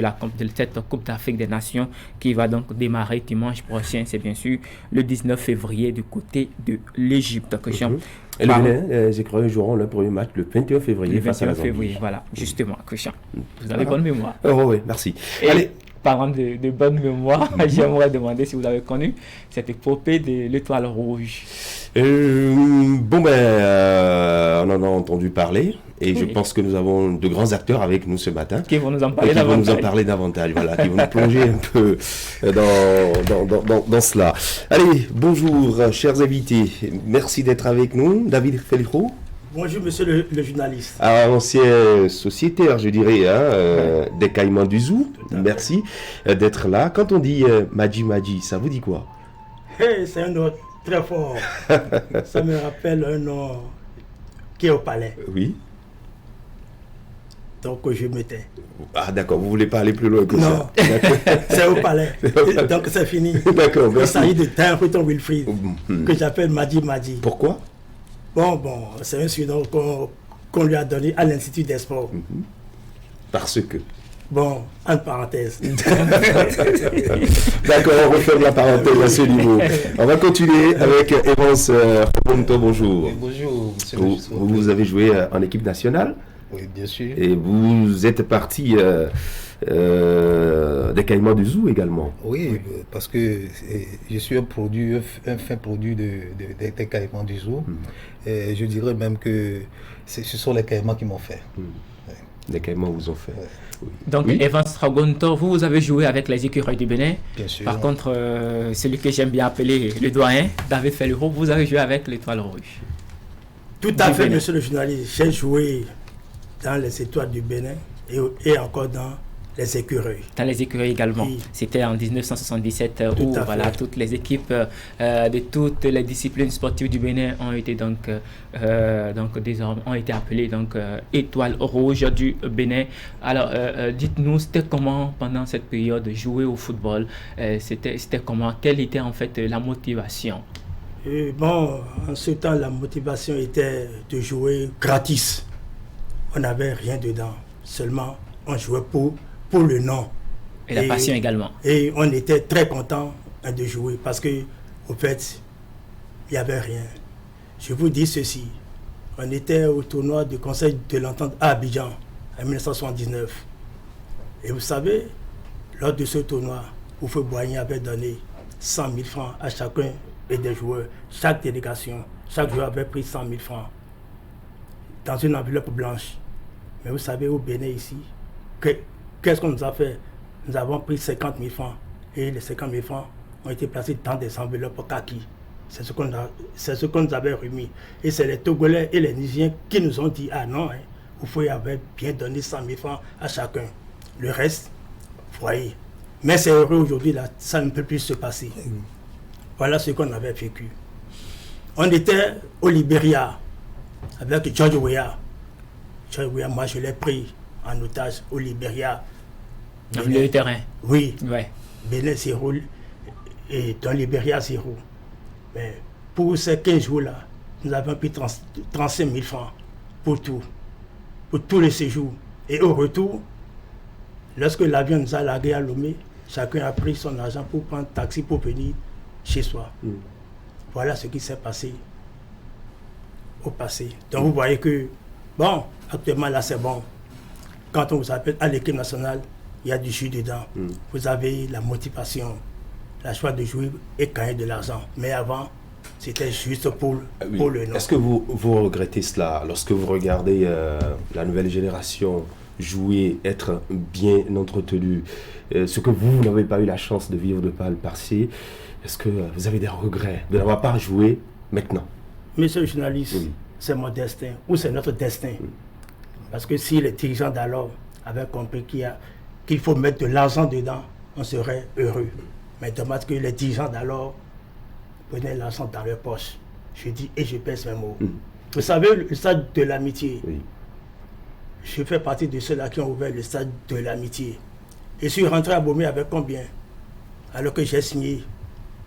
cette Coupe d'Afrique des Nations qui va donc démarrer dimanche prochain, c'est bien sûr le 19 février du côté de l'Égypte.
Et le Bénin, les écureuils joueront le premier match le 21 février face à la Zambie.
Voilà, justement, Christian. Vous avez bonne mémoire.
Oh oui, merci.
Allez. Parlant de bonne mémoire, j'aimerais demander si vous avez connu cette épopée de l'Étoile Rouge.
On en a entendu parler et je pense que nous avons de grands acteurs avec nous ce matin
qui vont nous en parler
davantage. Voilà, qui vont nous plonger un peu dans cela. Allez, bonjour chers invités, merci d'être avec nous. David Felifro.
Bonjour monsieur le journaliste.
Ancien sociétaire, je dirais, des Caïmans du Zoo. Merci d'être là. Quand on dit Madji, ça vous dit quoi?
C'est un nom très fort. Ça me rappelle un nom qui est au palais.
Oui.
Donc je me tais.
Ah d'accord, vous voulez pas aller plus loin que ça?
Non, c'est au palais. Donc c'est fini.
D'accord, merci.
Il s'agit de Tinriton Wilfried, que j'appelle Madji.
Pourquoi?
Bon, c'est un surnom qu'on lui a donné à l'Institut des Sports.
Parce que?
Bon, entre parenthèses.
D'accord, on referme la parenthèse à ce niveau. On va continuer avec Evans Rogonto, bonjour.
Oui, bonjour, monsieur
vous avez joué en équipe nationale?
Oui, bien sûr.
Et vous êtes parti des Caïmans du Zoo également?
Oui, parce que je suis un fin produit des Caïmans du Zoo. Et je dirais même que ce sont les Caïmans qui m'ont fait.
Les Caïmans vous ont fait.
Oui.
Donc, Evans Rogonto, vous avez joué avec les écureuils du Bénin.
Bien sûr.
Par contre, celui que j'aime bien appeler le doyen, David Felifro, vous avez joué avec l'Étoile Rouge.
Tout à fait, monsieur le journaliste. J'ai joué dans les Étoiles du Bénin et encore dans les écureuils.
Dans les écureuils également. Oui. C'était en 1977 où voilà, toutes les équipes de toutes les disciplines sportives du Bénin ont été désormais ont été appelées Étoile Rouge du Bénin. Alors dites-nous, c'était comment pendant cette période de jouer au football? C'était comment? Quelle était en fait la motivation?
En ce temps, la motivation était de jouer gratis. On n'avait rien dedans. Seulement, on jouait pour le nom.
Et la passion également.
Et on était très contents de jouer parce que, au fait, il n'y avait rien. Je vous dis ceci. On était au tournoi du Conseil de l'Entente à Abidjan en 1979. Et vous savez, lors de ce tournoi, Oufé Boigny avait donné 100 000 francs à chacun et des joueurs. Chaque délégation, chaque joueur avait pris 100 000 francs dans une enveloppe blanche. Mais vous savez, au Bénin ici, qu'est-ce qu'on nous a fait? Nous avons pris 50 000 francs et les 50 000 francs ont été placés dans des enveloppes kaki. C'est ce qu'on nous avait remis. Et c'est les Togolais et les Nigériens qui nous ont dit, ah non, vous pouvez avoir bien donné 100 000 francs à chacun. Le reste, vous voyez. Mais c'est heureux aujourd'hui, là, ça ne peut plus se passer. Voilà ce qu'on avait vécu. On était au Libéria avec George Weah. Moi, je l'ai pris en otage au Libéria.
Dans le terrain?
Oui.
Ouais.
Bénin 0 et dans Libéria 0. Mais pour ces 15 jours-là, nous avons pris 35 000 francs pour tout. Pour tous les séjours. Et au retour, lorsque l'avion nous a largués à Lomé, chacun a pris son argent pour prendre un taxi pour venir chez soi. Voilà ce qui s'est passé au passé. Donc vous voyez que, bon, actuellement là c'est bon. Quand on vous appelle à l'équipe nationale, il y a du jus dedans. Vous avez la motivation, la joie de jouer et gagner de l'argent. Mais avant, c'était juste pour le nom.
Est-ce que vous regrettez cela lorsque vous regardez la nouvelle génération jouer, être bien entretenu, ce que vous n'avez pas eu la chance de vivre de par le passé? Est-ce que vous avez des regrets de n'avoir pas joué maintenant?
Monsieur le journaliste, c'est mon destin, ou c'est notre destin. Parce que si les dirigeants d'alors avaient compris qu'il faut mettre de l'argent dedans, on serait heureux. Mais dommage que les dirigeants d'alors prenaient l'argent dans leur poche. Je dis et je pèse mes mots. Vous savez, le stade de l'amitié, je fais partie de ceux-là qui ont ouvert le stade de l'amitié. Je suis rentré à Bomé avec combien? Alors que j'ai signé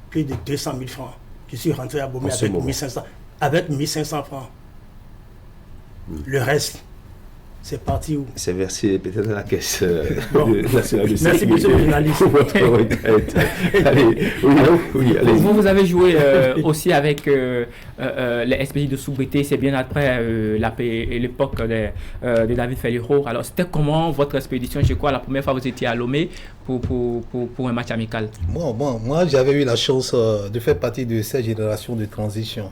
plus de 200 000 francs. Je suis rentré à Bomé avec 1500. avec 1500 francs. Le reste, c'est parti où?
C'est versé peut-être à la caisse
nationale de sécurité. Merci, monsieur le journaliste.
Allez.
Vous avez joué aussi avec les SPJ de Soubrété, c'est bien après l'époque de David Felliro. Alors, c'était comment votre expédition? Je crois la première fois que vous étiez à Lomé pour un match amical.
Moi, j'avais eu la chance de faire partie de cette génération de transition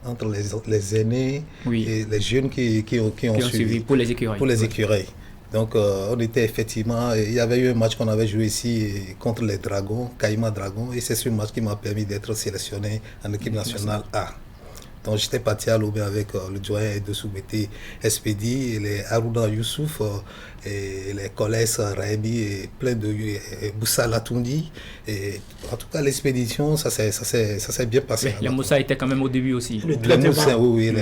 entre les aînés et les jeunes qui ont suivi
pour les écureuils.
Pour les écureuils. Donc, on était effectivement... Il y avait eu un match qu'on avait joué ici contre les Dragons, Caïma Dragons, et c'est ce match qui m'a permis d'être sélectionné en équipe nationale A. Donc, j'étais parti à Lomé avec le doyen de Soubété Espédi, et les Harouna Youssouf, et les Kolès Raimi, et plein de Boussa Latoundi. Et en tout cas, l'expédition, ça s'est bien passé.
Les Moussa étaient quand même au début aussi.
Les Moussa, oui,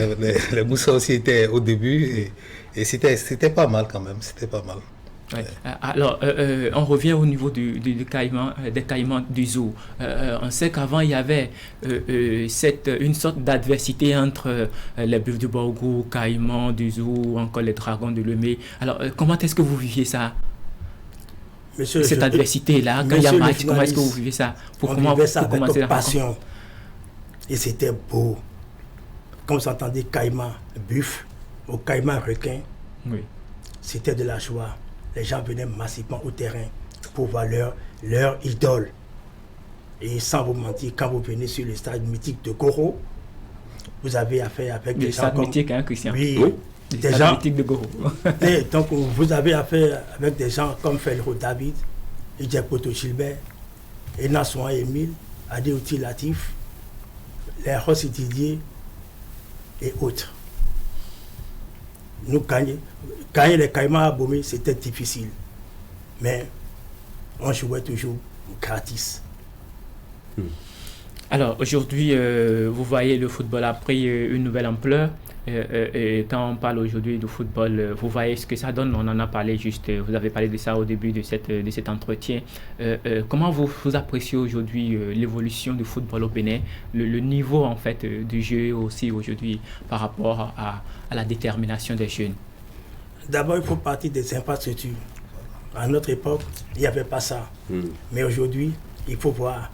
les Moussa aussi étaient au début, et c'était pas mal quand même, c'était pas mal.
Ouais. Alors, on revient au niveau des caïmans du zoo. On sait qu'avant, il y avait une sorte d'adversité entre les buffles du Borgou, caïmans du zoo, encore les dragons de Lomé. Alors, comment est-ce que vous viviez ça? Cette adversité-là, quand il y a match, comment est-ce que vous vivez ça?
On vivait ça avec passion. Et c'était beau. Quand vous entendez caïman buffle ou caïman requin, c'était de la joie. Les gens venaient massivement au terrain pour voir leur idole. Et sans vous mentir, quand vous venez sur le stade mythique de Goro, vous avez affaire avec des gens comme...
mythique, hein, Christian?
Oui,
des gens mythiques de Goro.
Et donc, vous avez affaire avec des gens comme Felliro David, Idjapoto Gilbert, Enassoan Emile, Adéouti Latif, les Rossi Didier et autres. Nous gagner les caïmans à Bomé, c'était difficile. Mais on jouait toujours gratis.
Alors aujourd'hui, vous voyez, le football a pris une nouvelle ampleur. Et quand on parle aujourd'hui du football, vous voyez ce que ça donne. On en a parlé juste, vous avez parlé de ça au début de cet entretien. Comment vous appréciez aujourd'hui l'évolution du football au Bénin, le niveau en fait du jeu aussi aujourd'hui par rapport à la détermination des jeunes?
D'abord, il faut partir des infrastructures. À notre époque, il n'y avait pas ça. Mais aujourd'hui, il faut voir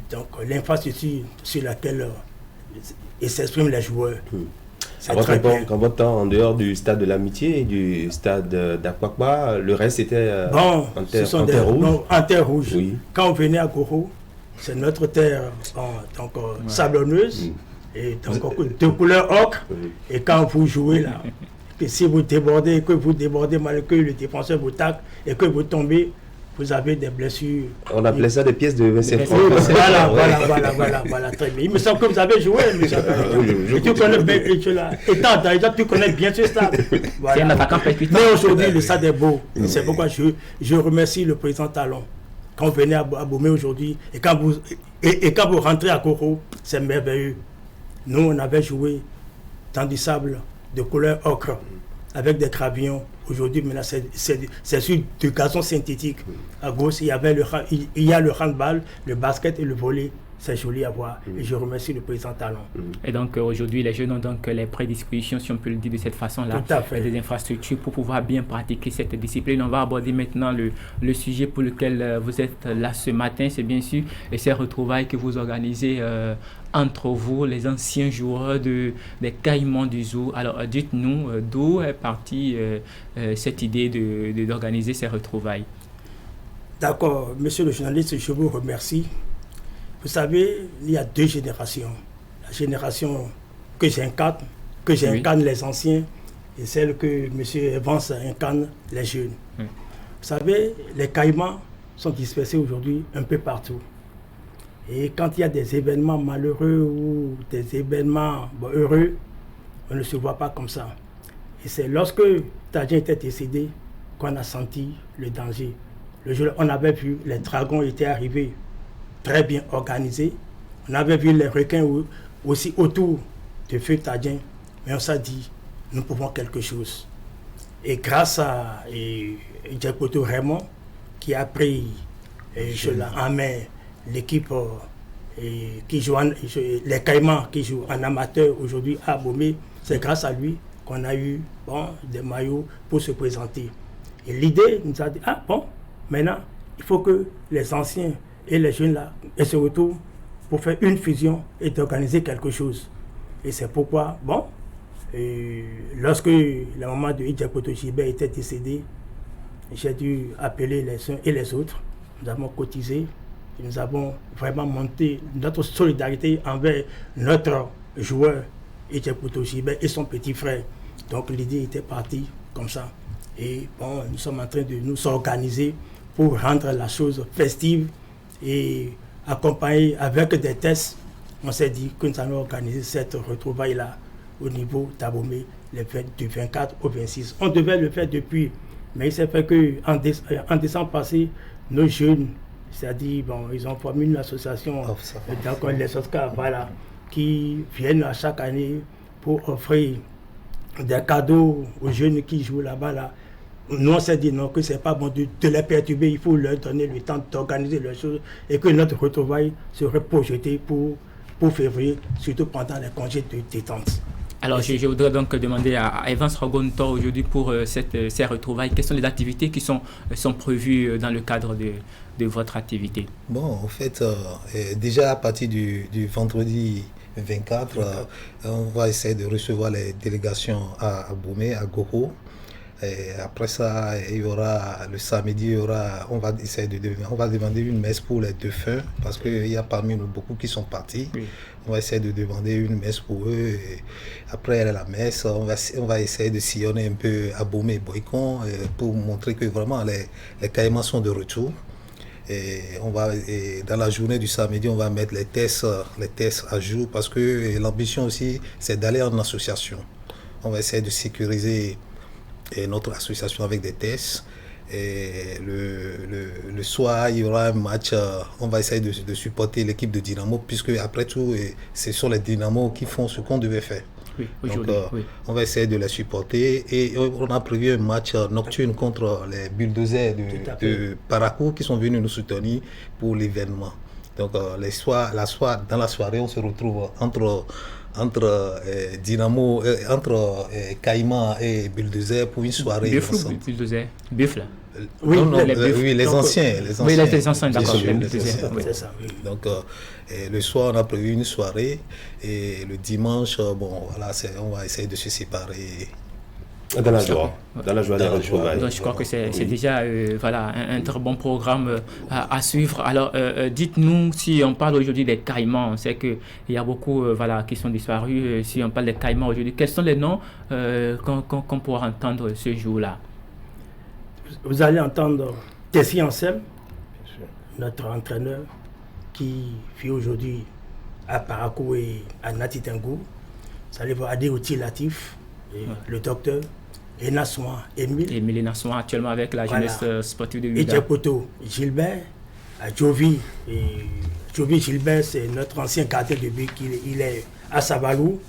donc l'infrastructure sur laquelle s'expriment les joueurs.
À votre époque, en votre temps, en dehors du stade de l'Amitié et du stade d'Akwakwa, le reste était en terre rouge.
Non, en terre rouge. Oui. Quand on venait à Goro, c'est notre terre sablonneuse, et donc de couleur ocre. Et quand vous jouez là, que si vous débordez, malgré que le défenseur vous tacle et que vous tombez, vous avez des blessures.
On appelait ça des pièces de 25 francs.
Voilà, très bien. Il me semble que vous avez joué, monsieur. Tu connais bien, tu connais bien ce stade.
C'est un attaquant percutant.
Mais aujourd'hui, le stade est beau. C'est pourquoi je remercie le président Talon. Quand vous venez à Bomé aujourd'hui, et quand vous rentrez à Goro, c'est merveilleux. Nous, on avait joué dans du sable de couleur ocre, avec des gravillons. Aujourd'hui, maintenant, c'est sur du gazon synthétique. À gauche, il y a le handball, le basket et le volley. C'est joli à voir. Et je remercie le président Talon.
Et donc, aujourd'hui, les jeunes ont donc les prédispositions, si on peut le dire de cette façon-là, des infrastructures pour pouvoir bien pratiquer cette discipline. On va aborder maintenant le sujet pour lequel vous êtes là ce matin. C'est bien sûr ces retrouvailles que vous organisez entre vous, les anciens joueurs des Caïmans du Zoo. Alors, dites-nous d'où est partie cette idée d'organiser ces retrouvailles.
D'accord, monsieur le journaliste, je vous remercie. Vous savez, il y a deux générations. La génération que j'incarne les anciens, et celle que M. Evans incarne les jeunes. Vous savez, les caïmans sont dispersés aujourd'hui un peu partout. Et quand il y a des événements malheureux ou des événements heureux, on ne se voit pas comme ça. Et c'est lorsque Tadjien était décédé qu'on a senti le danger. Le jour, on avait vu les dragons étaient arrivés très bien organisés. On avait vu les requins aussi autour de Feu Tadjien. Mais on s'est dit, nous pouvons quelque chose. Et grâce à Djekoto Raymond, qui a pris en main l'équipe et qui joue les Caïmans qui jouent en amateur aujourd'hui à Abomey, c'est grâce à lui qu'on a eu des maillots pour se présenter. Et l'idée nous a dit, maintenant, il faut que les anciens et les jeunes là se retrouvent pour faire une fusion et d'organiser quelque chose. Et c'est pourquoi, lorsque la maman de Idja Poto Gilbert était décédée, j'ai dû appeler les uns et les autres. Nous avons cotisé, et nous avons vraiment monté notre solidarité envers notre joueur Idja Poto Gilbert et son petit frère. Donc l'idée était partie comme ça. Et nous sommes en train de nous organiser pour rendre la chose festive et accompagner avec des tests. On s'est dit que nous allons organiser cette retrouvaille-là au niveau d'Abomey, du 24 au 26. On devait le faire depuis, mais il s'est fait qu'en décembre passé, nos jeunes, c'est-à-dire, ils ont formé une association, donc les Oscars, qui viennent à chaque année pour offrir des cadeaux aux jeunes qui jouent là-bas. Nous, on s'est dit non, que c'est pas bon de les perturber, il faut leur donner le temps d'organiser les choses et que notre retrouvaille serait projetée pour février, surtout pendant les congés de détente.
Alors, je voudrais donc demander à Evans Rogonto aujourd'hui pour ces retrouvailles, quelles sont les activités qui sont prévues dans le cadre de votre activité?
En fait, déjà à partir du vendredi 24, on va essayer de recevoir les délégations à Abomey, à Goro. Et après ça, il y aura le samedi, on va demander une messe pour les défunts parce qu'il y a parmi nous beaucoup qui sont partis. Oui. On va essayer de demander une messe pour eux. Et après la messe, on va essayer de sillonner un peu Abomey et Boycon pour montrer que vraiment les Caïmans sont de retour. Et dans la journée du samedi, on va mettre les tests à jour parce que l'ambition aussi, c'est d'aller en association. On va essayer de sécuriser notre association avec des tests. Et le soir, il y aura un match. On va essayer de supporter l'équipe de Dynamo, puisque après tout, ce sont les Dynamo qui font ce qu'on devait faire.
Oui,
donc, on va essayer de les supporter. Et on a prévu un match nocturne contre les Bulldozers de Parakou qui sont venus nous soutenir pour l'événement. Donc, dans la soirée, on se retrouve entre Dynamo, entre Caïman et Bulldozer pour une soirée.
Bulldozer, Buffle.
Oui, les anciens.
Oui, les anciens, d'accord.
C'est ça. Donc, le soir, on a prévu une soirée et le dimanche, on va essayer de se séparer.
Dans la joie des retrouvailles.
Donc je crois que c'est déjà un très bon programme à suivre. Alors dites-nous, si on parle aujourd'hui des Caïmans, on sait qu'il y a beaucoup qui sont disparus. Si on parle des Caïmans aujourd'hui, quels sont les noms qu'on pourra entendre ce jour-là?
Vous allez entendre Tessie Ansel, notre entraîneur, qui vit aujourd'hui à Parakou et à Natitengou. Vous allez voir Adéouti Latif, le docteur. Enassoin
Émile Enassoin, actuellement avec la jeunesse sportive de Ouidah.
Idja Poto Gilbert, Jovi. Jovi Gilbert, c'est notre ancien gardien de but, il est à Savalou.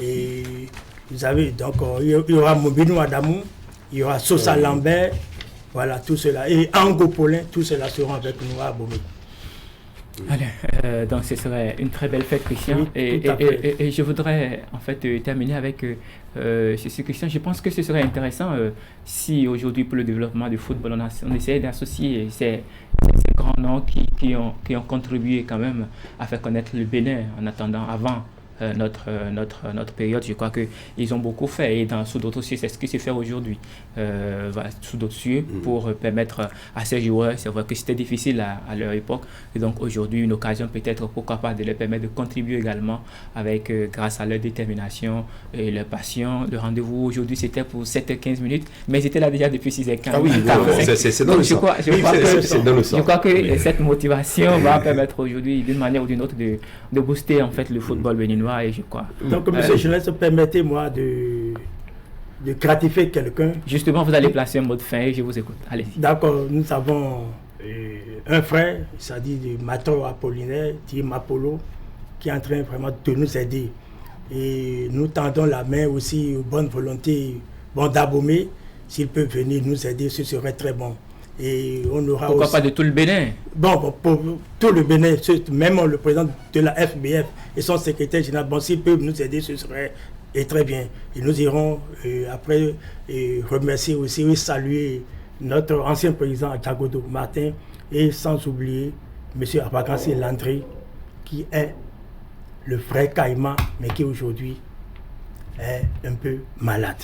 Et vous avez donc, il y aura Mobinou Adamou, il y aura Sosa Lambert, voilà, tout cela. Et Ango Paulin, tout cela seront avec nous à Abomey.
Allez, donc ce serait une très belle fête, Christian.
Oui,
et je voudrais en fait terminer avec ce Christian. Je pense que ce serait intéressant si aujourd'hui pour le développement du football on essayait d'associer ces grands noms qui ont contribué quand même à faire connaître le Bénin en attendant avant notre période. Je crois qu'ils ont beaucoup fait et sous d'autres cieux, c'est ce qui se fait aujourd'hui sous d'autres cieux pour permettre à ces joueurs, c'est vrai que c'était difficile à leur époque et donc aujourd'hui une occasion peut-être pourquoi pas de leur permettre de contribuer également avec grâce à leur détermination et leur passion. Le rendez-vous aujourd'hui c'était pour 7h15 mais ils étaient là déjà depuis 6h15.
Ah oui, c'est dans le sang.
Je crois que cette motivation va permettre aujourd'hui d'une manière ou d'une autre de booster en fait le football béninois. Et je crois.
Donc, monsieur Jeunesse, permettez-moi de gratifier quelqu'un.
Justement, vous allez placer un mot de fin et je vous écoute. Allez.
D'accord, nous avons un frère, c'est-à-dire de Mato Apollinaire, dit Mapolo, qui est en train vraiment de nous aider. Et nous tendons la main aussi aux bonnes volontés d'Abomey. S'il peut venir nous aider, ce serait très bon. Et on aura
pourquoi
aussi...
pas de tout le Bénin?
Bon, pour tout le Bénin, même le président de la FBF et son secrétaire général, bon, s'ils peuvent nous aider, ce serait très bien. Et nous irons après remercier aussi et saluer notre ancien président Djagodo Martin et sans oublier M. Abakansi Landry, qui est le frère Caïma, mais qui aujourd'hui est un peu malade.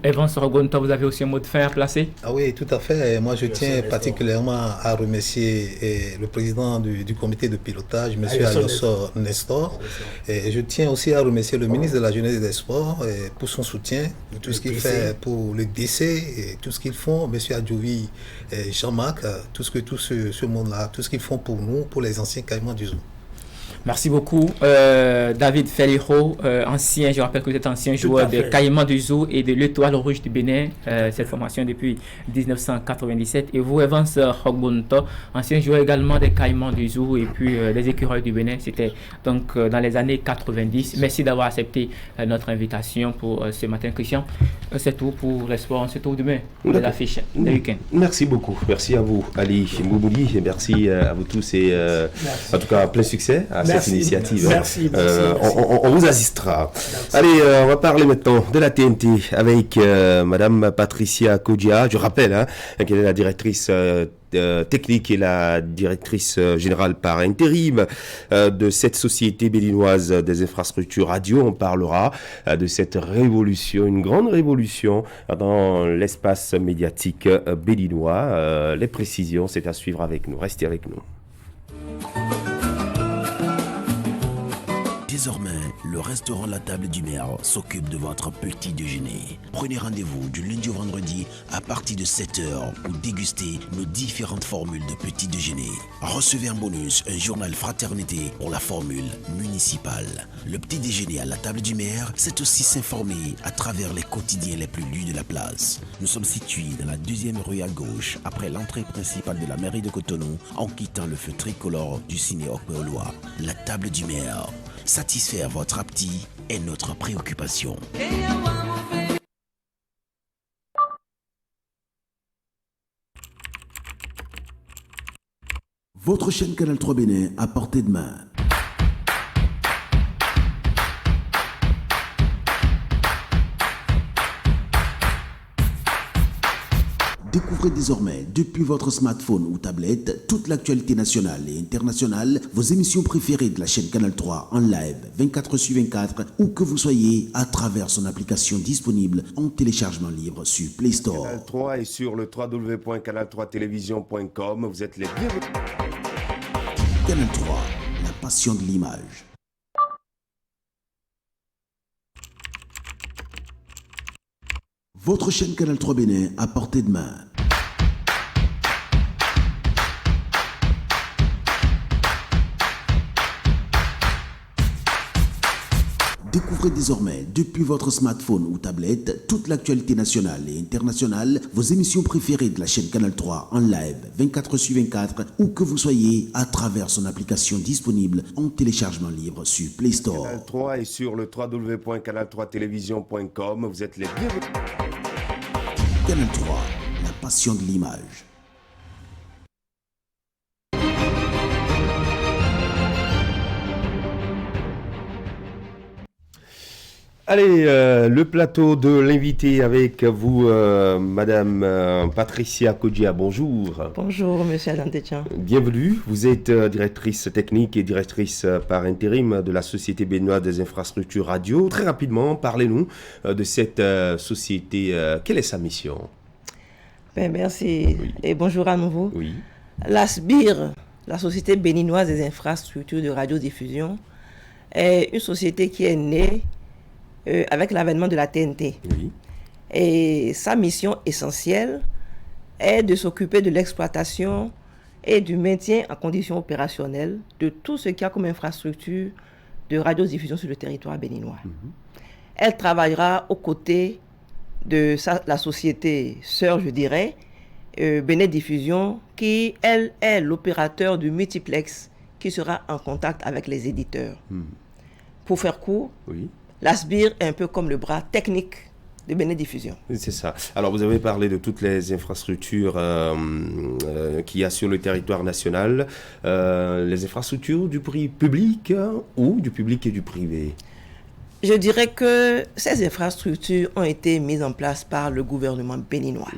Evans Rogonta, vous avez aussi un mot de fin à placer?
Ah oui, tout à fait. Moi, je tiens particulièrement à remercier le président du comité de pilotage, M. Aliosso Nestor. Et je tiens aussi à remercier le ministre de la Jeunesse et des Sports pour son soutien, pour tout ce qu'il fait pour le décès, et tout ce qu'ils font, M. Adjoui et Jean-Marc, tout ce monde-là, tout ce qu'ils font pour nous, pour les anciens Caïmans du Zou.
Merci beaucoup. David Feliro, ancien, je rappelle que vous êtes ancien joueur de Caïmans du Zou et de l'Étoile Rouge du Bénin, cette formation depuis 1997. Et vous, Evans Rogbonto, ancien joueur également des Caïmans du Zou et puis des Écureuils du Bénin, c'était donc dans les années 90. Merci d'avoir accepté notre invitation pour ce matin, Christian. C'est tout pour les sports, on se retrouve demain pour les affiches de week-end.
Merci beaucoup. Merci à vous, Ali Mboumouli, et merci à vous tous et en tout cas plein succès à cette initiative.
Merci.
On vous assistera. Merci. Allez, on va parler maintenant de la TNT avec Madame Patricia Kodia. Je rappelle qu'elle est la directrice technique et la directrice générale par intérim de cette société béninoise des infrastructures radio. On parlera de cette révolution, une grande révolution dans l'espace médiatique béninois. Les précisions, c'est à suivre avec nous. Restez avec nous.
Désormais, le restaurant La Table du Maire s'occupe de votre petit déjeuner. Prenez rendez-vous du lundi au vendredi à partir de 7h pour déguster nos différentes formules de petit déjeuner. Recevez en bonus un journal fraternité pour la formule municipale. Le petit déjeuner à La Table du Maire, c'est aussi s'informer à travers les quotidiens les plus lus de la place. Nous sommes situés dans la 2e rue à gauche, après l'entrée principale de la mairie de Cotonou, en quittant le feu tricolore du ciné Okpeoloa. La Table du Maire. Satisfaire votre appétit est notre préoccupation. Votre chaîne Canal 3 Bénin à portée de main. Découvrez désormais, depuis votre smartphone ou tablette, toute l'actualité nationale et internationale, vos émissions préférées de la chaîne Canal 3 en live 24/24, où que vous soyez, à travers son application disponible en téléchargement libre sur Play Store.
Canal 3 est sur le www.canal3television.com. Vous êtes les bienvenus.
Canal 3, la passion de l'image. Votre chaîne Canal 3 Bénin à portée de main. Découvrez désormais, depuis votre smartphone ou tablette, toute l'actualité nationale et internationale, vos émissions préférées de la chaîne Canal 3 en live 24/24, où que vous soyez, à travers son application disponible en téléchargement libre sur Play Store.
Canal 3 est sur le www.canal3television.com. Vous êtes les bienvenus.
Canal 3, la passion de l'image.
Allez, le plateau de l'invité avec vous, Madame Patricia Kodia. Bonjour.
Bonjour, Monsieur Adam Tétian.
Bienvenue. Vous êtes directrice technique et directrice par intérim de la Société béninoise des infrastructures radio. Très rapidement, parlez-nous de cette société. Quelle est sa mission?
Ben, merci et bonjour à nouveau.
Oui.
La SBIR, la Société béninoise des infrastructures de radiodiffusion, est une société qui est née avec l'avènement de la TNT.
Oui.
Et sa mission essentielle est de s'occuper de l'exploitation et du maintien en conditions opérationnelles de tout ce qu'il y a comme infrastructure de radiodiffusion sur le territoire béninois. Elle travaillera aux côtés de la société sœur, je dirais, Bénin Diffusion, qui, elle, est l'opérateur du multiplex qui sera en contact avec les éditeurs. Pour faire court,
oui.
l'ASBIR est un peu comme le bras technique de Bénin Diffusion.
C'est ça. Alors, vous avez parlé de toutes les infrastructures qu'il y a sur le territoire national. Les infrastructures du public ou du public et du privé?
Je dirais que ces infrastructures ont été mises en place par le gouvernement béninois.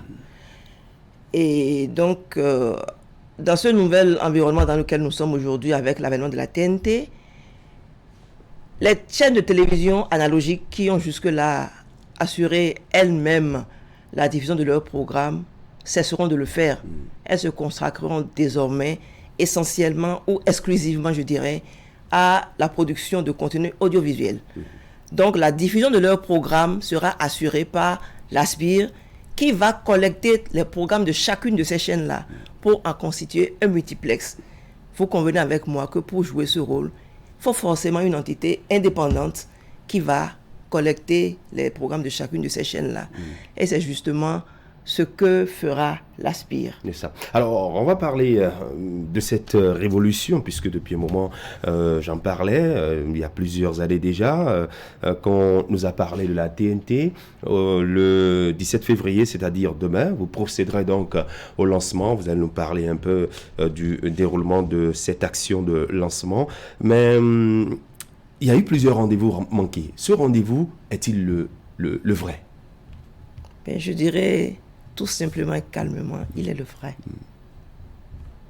Et donc, dans ce nouvel environnement dans lequel nous sommes aujourd'hui avec l'avènement de la TNT, les chaînes de télévision analogiques qui ont jusque-là assuré elles-mêmes la diffusion de leurs programmes cesseront de le faire. Elles se consacreront désormais essentiellement ou exclusivement, je dirais, à la production de contenu audiovisuel. Donc la diffusion de leurs programmes sera assurée par l'ASBIR qui va collecter les programmes de chacune de ces chaînes-là pour en constituer un multiplex. Vous convenez avec moi que pour jouer ce rôle, il faut forcément une entité indépendante qui va collecter les programmes de chacune de ces chaînes-là. Et c'est justement ce que fera l'ASBIR.
C'est ça. Alors, on va parler de cette révolution, puisque depuis un moment, j'en parlais, il y a plusieurs années déjà, quand on nous a parlé de la TNT, le 17 février, c'est-à-dire demain, vous procéderez donc au lancement. Vous allez nous parler un peu du déroulement de cette action de lancement. Mais il y a eu plusieurs rendez-vous manqués. Ce rendez-vous est-il le vrai?
Ben, je dirais tout simplement et calmement, il est le vrai.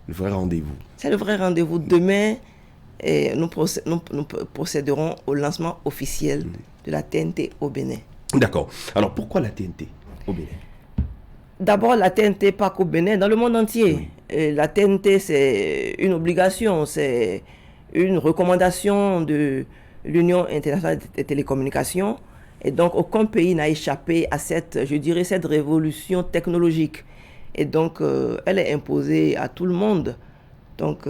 Le vrai rendez-vous.
C'est le vrai rendez-vous. Demain, nous procéderons au lancement officiel de la TNT au Bénin.
D'accord. Alors, pourquoi la TNT au Bénin?
D'abord, la TNT pas qu'au Bénin, dans le monde entier. Et la TNT, c'est une obligation, c'est une recommandation de l'Union internationale des télécommunications. Et donc, aucun pays n'a échappé à cette révolution technologique. Et donc, elle est imposée à tout le monde. Donc,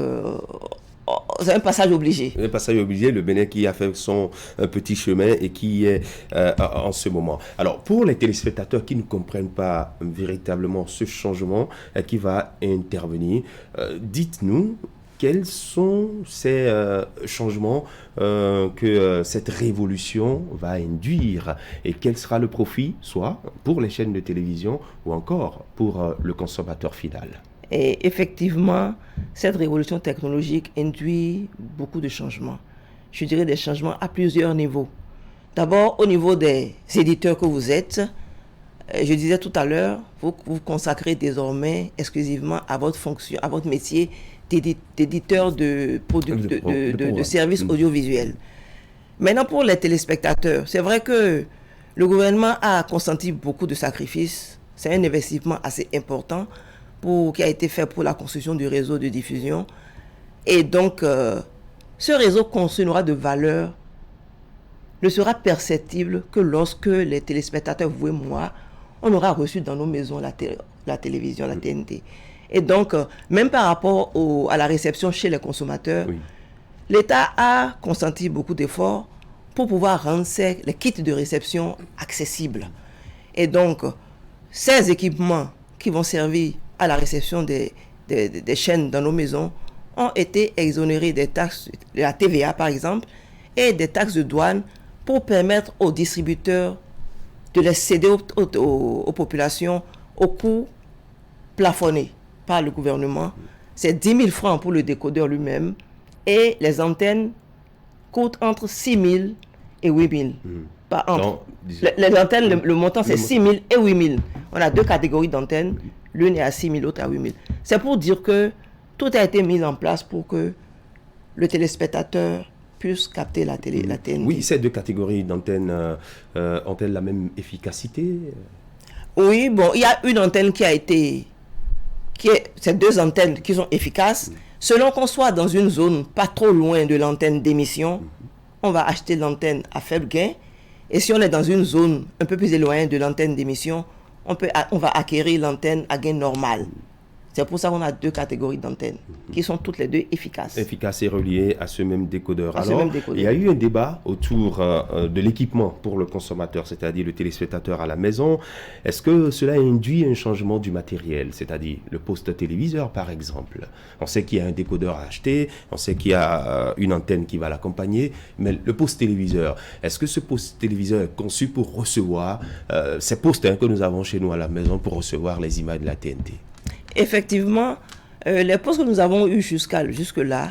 c'est un passage obligé.
Un passage obligé, le Bénin qui a fait son petit chemin et qui est en ce moment. Alors, pour les téléspectateurs qui ne comprennent pas véritablement ce changement qui va intervenir, dites-nous, quels sont ces changements que cette révolution va induire et quel sera le profit, soit pour les chaînes de télévision ou encore pour le consommateur final?
Et effectivement, cette révolution technologique induit beaucoup de changements. Je dirais des changements à plusieurs niveaux. D'abord, au niveau des éditeurs que vous êtes, je disais tout à l'heure, vous vous consacrez désormais exclusivement à votre fonction, à votre métier d'éditeur de services audiovisuels. Maintenant, pour les téléspectateurs, c'est vrai que le gouvernement a consenti beaucoup de sacrifices. C'est un investissement assez important qui a été fait pour la construction du réseau de diffusion. Et donc, ce réseau construit n'aura de valeur, ne sera perceptible que lorsque les téléspectateurs, vous et moi, on aura reçu dans nos maisons la télévision, la TNT. Et donc, même par rapport à la réception chez les consommateurs, l'État a consenti beaucoup d'efforts pour pouvoir rendre les kits de réception accessibles. Et donc, ces équipements qui vont servir à la réception des chaînes dans nos maisons ont été exonérés des taxes, de la TVA par exemple, et des taxes de douane pour permettre aux distributeurs de les céder aux populations au coût plafonné par le gouvernement. C'est 10 000 francs pour le décodeur lui-même et les antennes coûtent entre 6 000 et 8 000. Les antennes, le montant c'est 6 000 et 8 000. On a deux catégories d'antennes, l'une est à 6 000, l'autre à 8 000. C'est pour dire que tout a été mis en place pour que le téléspectateur puisse capter la TNT.
Oui, ces deux catégories d'antennes ont-elles la même efficacité?
Oui, bon, il y a une antenne ces deux antennes qui sont efficaces. Selon qu'on soit dans une zone pas trop loin de l'antenne d'émission, on va acheter l'antenne à faible gain. Et si on est dans une zone un peu plus éloignée de l'antenne d'émission, on va acquérir l'antenne à gain normal. C'est pour ça qu'on a 2 catégories d'antennes qui sont toutes les 2 efficaces.
Efficaces et reliées à ce même décodeur.
À ce même décodeur.
Il y a eu un débat autour de l'équipement pour le consommateur, c'est-à-dire le téléspectateur à la maison. Est-ce que cela induit un changement du matériel, c'est-à-dire le poste téléviseur par exemple? On sait qu'il y a un décodeur à acheter, on sait qu'il y a une antenne qui va l'accompagner, mais le poste téléviseur, est-ce que ce poste téléviseur est conçu pour recevoir ces postes que nous avons chez nous à la maison pour recevoir les images de la TNT?
Effectivement, les postes que nous avons eus jusque-là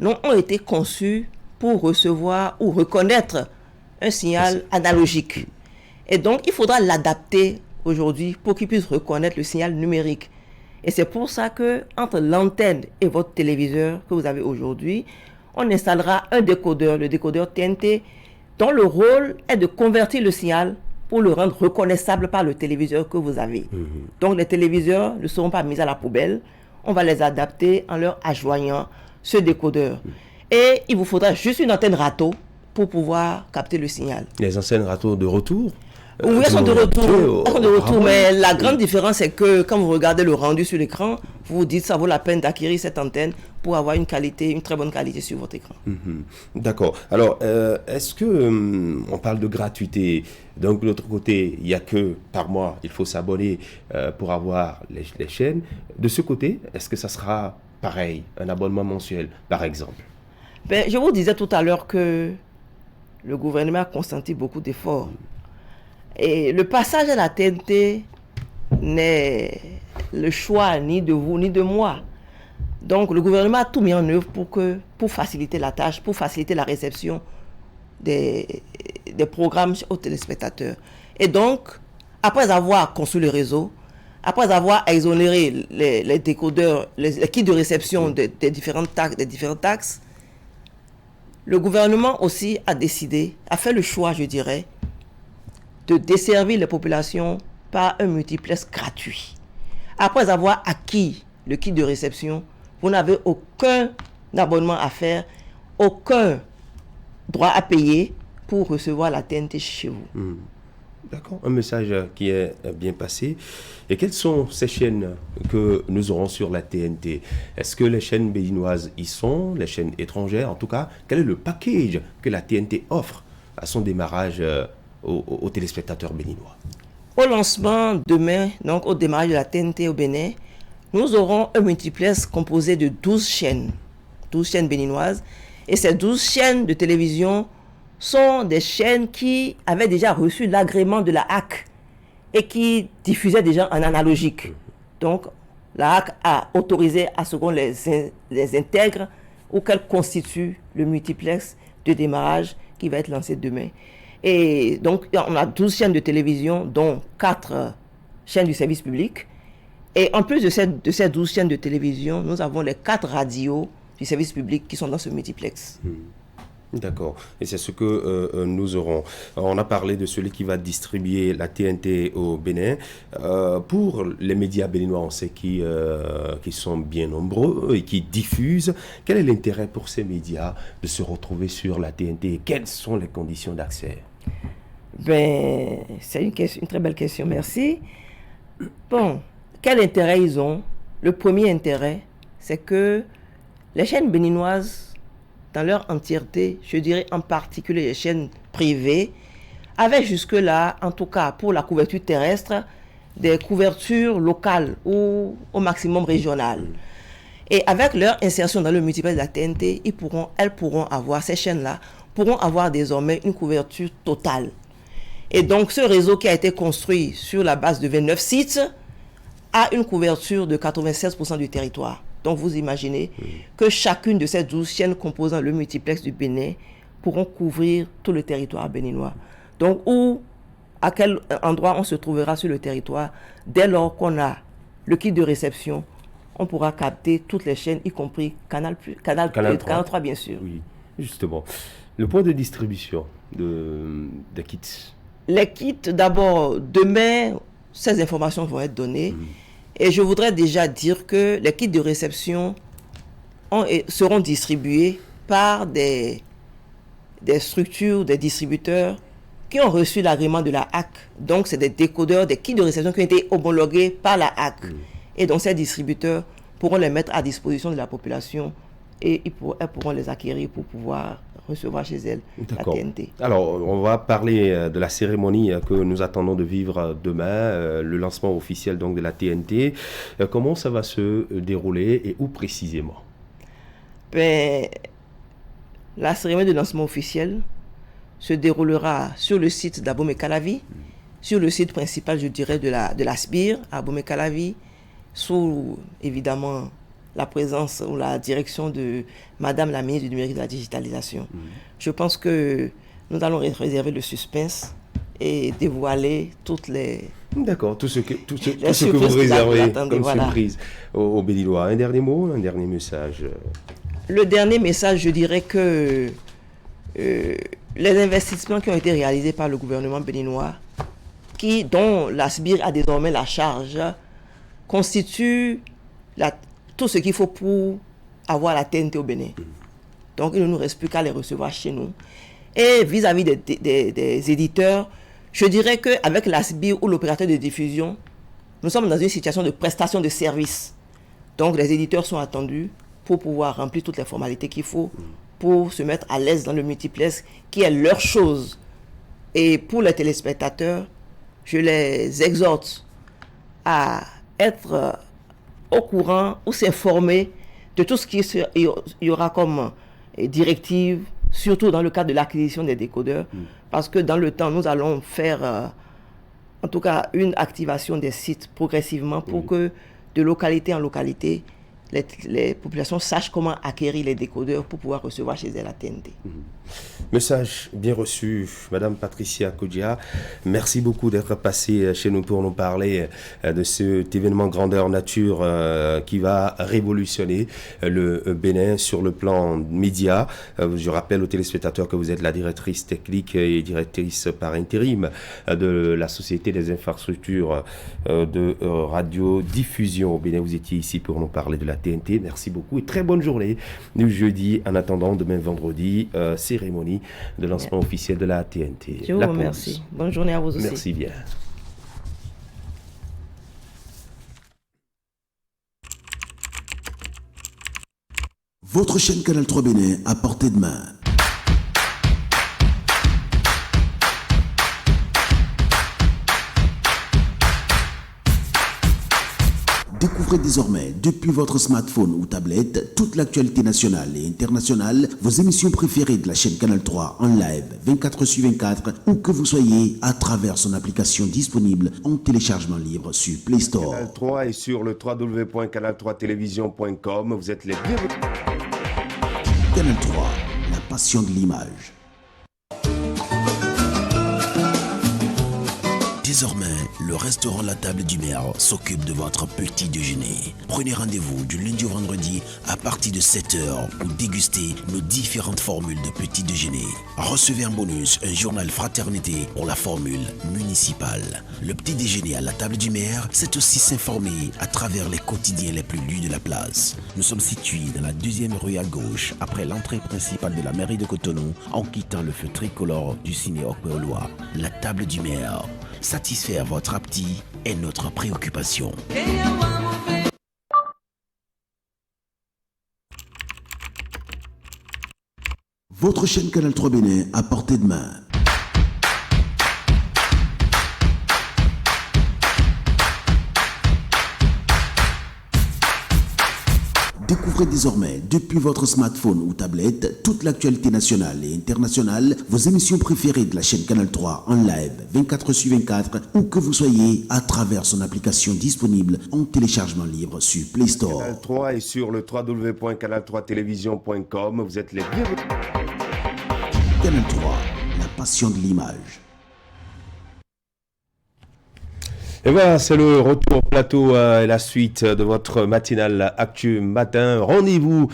ont été conçus pour recevoir ou reconnaître un signal analogique. Et donc, il faudra l'adapter aujourd'hui pour qu'il puisse reconnaître le signal numérique. Et c'est pour ça que entre l'antenne et votre téléviseur que vous avez aujourd'hui, on installera un décodeur, le décodeur TNT, dont le rôle est de convertir le signal pour le rendre reconnaissable par le téléviseur que vous avez. Donc les téléviseurs ne seront pas mis à la poubelle, on va les adapter en leur adjoignant ce décodeur. Et il vous faudra juste une antenne râteau pour pouvoir capter le signal.
Les antennes râteau de retour?
Oui, elles sont de retour, mais la grande différence c'est que quand vous regardez le rendu sur l'écran, vous vous dites ça vaut la peine d'acquérir cette antenne pour avoir une très bonne qualité sur votre écran.
D'accord. Alors, est-ce que on parle de gratuité? Donc, de l'autre côté, il n'y a que par mois, il faut s'abonner pour avoir les chaînes. De ce côté, est-ce que ça sera pareil, un abonnement mensuel, par exemple?
Je vous disais tout à l'heure que le gouvernement a consenti beaucoup d'efforts. Et le passage à la TNT n'est le choix ni de vous ni de moi. Donc le gouvernement a tout mis en œuvre pour faciliter la tâche, pour faciliter la réception des programmes aux téléspectateurs. Et donc, après avoir conçu le réseau, après avoir exonéré les décodeurs, les kits de réception des différentes taxes, le gouvernement aussi a fait le choix, je dirais, de desservir les populations par un multiplex gratuit. Après avoir acquis le kit de réception, vous n'avez aucun abonnement à faire, aucun droit à payer pour recevoir la TNT chez vous.
D'accord, un message qui est bien passé. Et quelles sont ces chaînes que nous aurons sur la TNT? Est-ce que les chaînes béninoises y sont, les chaînes étrangères? En tout cas, quel est le package que la TNT offre à son démarrage aux téléspectateurs béninois?
Au lancement demain, donc au démarrage de la TNT au Bénin, nous aurons un multiplex composé de 12 chaînes béninoises. Et ces 12 chaînes de télévision sont des chaînes qui avaient déjà reçu l'agrément de la HAC et qui diffusaient déjà en analogique. Donc, la HAC a autorisé à ce qu'on les intègre ou qu'elles constituent le multiplex de démarrage qui va être lancé demain. Et donc, on a 12 chaînes de télévision, dont 4 chaînes du service public. Et en plus de ces 12 chaînes de télévision, nous avons les 4 radios du service public qui sont dans ce multiplex.
D'accord. Et c'est ce que nous aurons. On a parlé de celui qui va distribuer la TNT au Bénin. Pour les médias béninois, on sait qu'ils sont bien nombreux et qui diffusent. Quel est l'intérêt pour ces médias de se retrouver sur la TNT? Quelles sont les conditions d'accès?
C'est une très belle question, merci. Bon, quel intérêt ils ont? Le premier intérêt, c'est que les chaînes béninoises, dans leur entièreté, je dirais en particulier les chaînes privées, avaient jusque-là, en tout cas pour la couverture terrestre, des couvertures locales ou au maximum régionales. Et avec leur insertion dans le multiplex de la TNT, ces chaînes-là pourront avoir désormais une couverture totale. Et donc ce réseau qui a été construit sur la base de 29 sites a une couverture de 96% du territoire. Donc vous imaginez que chacune de ces 12 chaînes composant le multiplex du Bénin pourront couvrir tout le territoire béninois. Donc à quel endroit on se trouvera sur le territoire, dès lors qu'on a le kit de réception, on pourra capter toutes les chaînes, y compris Canal 3 bien sûr.
Oui, justement. Le point de distribution des kits.
Les kits, d'abord, demain, ces informations vont être données. Et je voudrais déjà dire que les kits de réception seront distribués par des structures, des distributeurs qui ont reçu l'agrément de la HAC. Donc, c'est des décodeurs, des kits de réception qui ont été homologués par la HAC. Et donc ces distributeurs pourront les mettre à disposition de la population et elles pourront les acquérir pour pouvoir recevoir chez elles la TNT.
Alors, on va parler de la cérémonie que nous attendons de vivre demain, le lancement officiel donc de la TNT. Comment ça va se dérouler et où précisément?
La cérémonie de lancement officiel se déroulera sur le site d'Abomey-Calavi, sur le site principal, je dirais, de la SBIR à Abomey-Calavi, sous, évidemment, la présence ou la direction de Madame la ministre du numérique et de la digitalisation. Je pense que nous allons réserver le suspense et dévoiler toutes les...
D'accord, tout ce que vous réservez comme surprise aux Béninois. Un dernier mot, un dernier message?
Le dernier message, je dirais que les investissements qui ont été réalisés par le gouvernement béninois, dont la SBIR a désormais la charge, constituent tout ce qu'il faut pour avoir la TNT au Bénin. Donc, il ne nous reste plus qu'à les recevoir chez nous. Et vis-à-vis des éditeurs, je dirais qu'avec la SBIR ou l'opérateur de diffusion, nous sommes dans une situation de prestation de services. Donc, les éditeurs sont attendus pour pouvoir remplir toutes les formalités qu'il faut pour se mettre à l'aise dans le multiplex, qui est leur chose. Et pour les téléspectateurs, je les exhorte à être au courant ou s'informer de tout ce qu'il y aura comme directive, surtout dans le cadre de l'acquisition des décodeurs, parce que dans le temps, nous allons faire en tout cas une activation des sites progressivement pour que de localité en localité, les populations sachent comment acquérir les décodeurs pour pouvoir recevoir chez elles la TNT.
Message bien reçu, Madame Patricia Kodia. Merci beaucoup d'être passée chez nous pour nous parler de cet événement grandeur nature qui va révolutionner le Bénin sur le plan média. Je rappelle aux téléspectateurs que vous êtes la directrice technique et directrice par intérim de la Société des infrastructures de radiodiffusion au Bénin. Vous étiez ici pour nous parler de la TNT. Merci beaucoup et très bonne journée du jeudi. En attendant, demain vendredi, cérémonie de lancement officiel de la TNT.
Je vous remercie. Bonne journée à vous aussi.
Merci bien.
Votre chaîne Canal 3 Bénin à portée de main. Découvrez désormais, depuis votre smartphone ou tablette, toute l'actualité nationale et internationale, vos émissions préférées de la chaîne Canal 3 en live 24/24, où que vous soyez, à travers son application disponible en téléchargement libre sur Play Store.
Canal 3 et sur le www.canal3television.com. Vous êtes les bienvenus.
Canal 3, la passion de l'image. Désormais, le restaurant La Table du Maire s'occupe de votre petit déjeuner. Prenez rendez-vous du lundi au vendredi à partir de 7h pour déguster nos différentes formules de petit déjeuner. Recevez en bonus un journal fraternité pour la formule municipale. Le petit déjeuner à La Table du Maire, c'est aussi s'informer à travers les quotidiens les plus lus de la place. Nous sommes situés dans la 2e rue à gauche, après l'entrée principale de la mairie de Cotonou, en quittant le feu tricolore du ciné Okpeoloa. La Table du Maire. Satisfaire votre appétit est notre préoccupation. Votre chaîne Canal 3 Bénin à portée de main. Découvrez désormais, depuis votre smartphone ou tablette, toute l'actualité nationale et internationale, vos émissions préférées de la chaîne Canal 3 en live 24/24, où que vous soyez, à travers son application disponible en téléchargement libre sur Play Store.
Canal 3 et sur le www.canal3television.com. Vous êtes les bienvenus.
Canal 3, la passion de l'image.
Et voilà, c'est le retour au plateau et la suite de votre matinale Actu Matin. Rendez-vous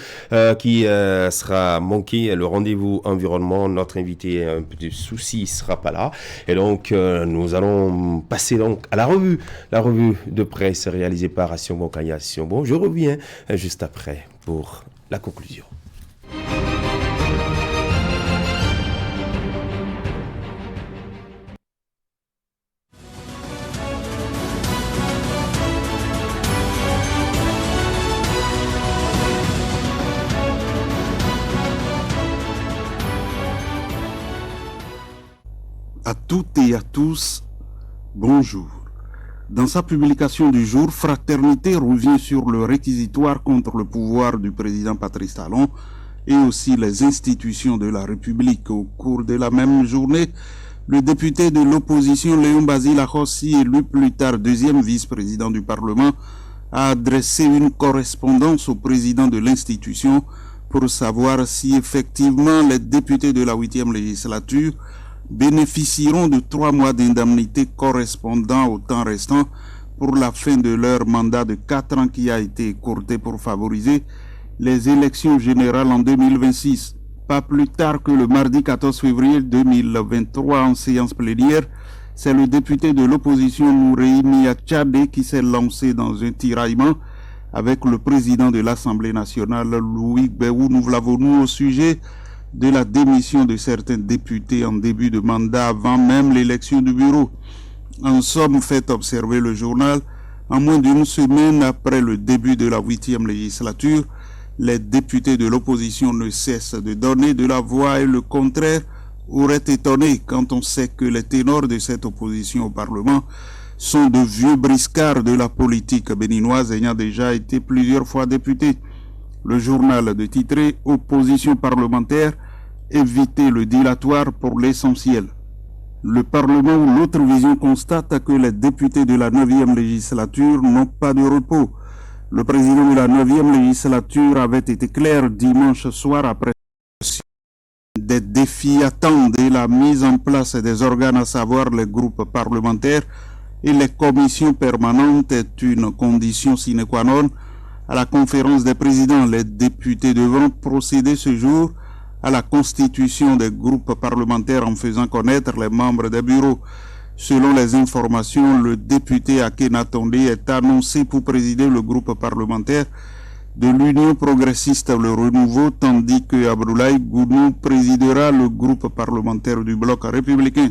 qui sera manqué, le rendez-vous environnement. Notre invité, un petit souci, ne sera pas là. Et donc, nous allons passer donc à la revue de presse réalisée par Assion Bonkaya. Bon, je reviens juste après pour la conclusion.
toutes et à tous, bonjour. Dans sa publication du jour, Fraternité revient sur le réquisitoire contre le pouvoir du président Patrice Talon et aussi les institutions de la République. Au cours de la même journée, le député de l'opposition Léon Basile Akossi, élu plus tard deuxième vice-président du Parlement, a adressé une correspondance au président de l'institution pour savoir si effectivement les députés de la 8e législature bénéficieront de 3 mois d'indemnité correspondant au temps restant pour la fin de leur mandat de 4 ans qui a été écourté pour favoriser les élections générales en 2026. Pas plus tard que le mardi 14 février 2023 en séance plénière, c'est le député de l'opposition Nourei Miachade qui s'est lancé dans un tiraillement avec le président de l'Assemblée nationale, Louis Béou. Nous l'avons au sujet de la démission de certains députés en début de mandat avant même l'élection du bureau. En somme, fait observer le journal, en moins d'une semaine après le début de la 8e législature, les députés de l'opposition ne cessent de donner de la voix et le contraire aurait étonné quand on sait que les ténors de cette opposition au Parlement sont de vieux briscards de la politique béninoise ayant déjà été plusieurs fois députés. Le journal de titré « Opposition parlementaire, éviter le dilatoire pour l'essentiel ». Le Parlement ou l'autre vision constate que les députés de la 9e législature n'ont pas de repos. Le président de la 9e législature avait été clair dimanche soir après des défis attendent et la mise en place des organes, à savoir les groupes parlementaires et les commissions permanentes, est une condition sine qua non à la conférence des présidents. Les députés devront procéder ce jour à la constitution des groupes parlementaires en faisant connaître les membres des bureaux. Selon les informations, le député Akena Tondé est annoncé pour présider le groupe parlementaire de l'Union progressiste Le Renouveau, tandis que Abdoulaye Gounou présidera le groupe parlementaire du bloc républicain.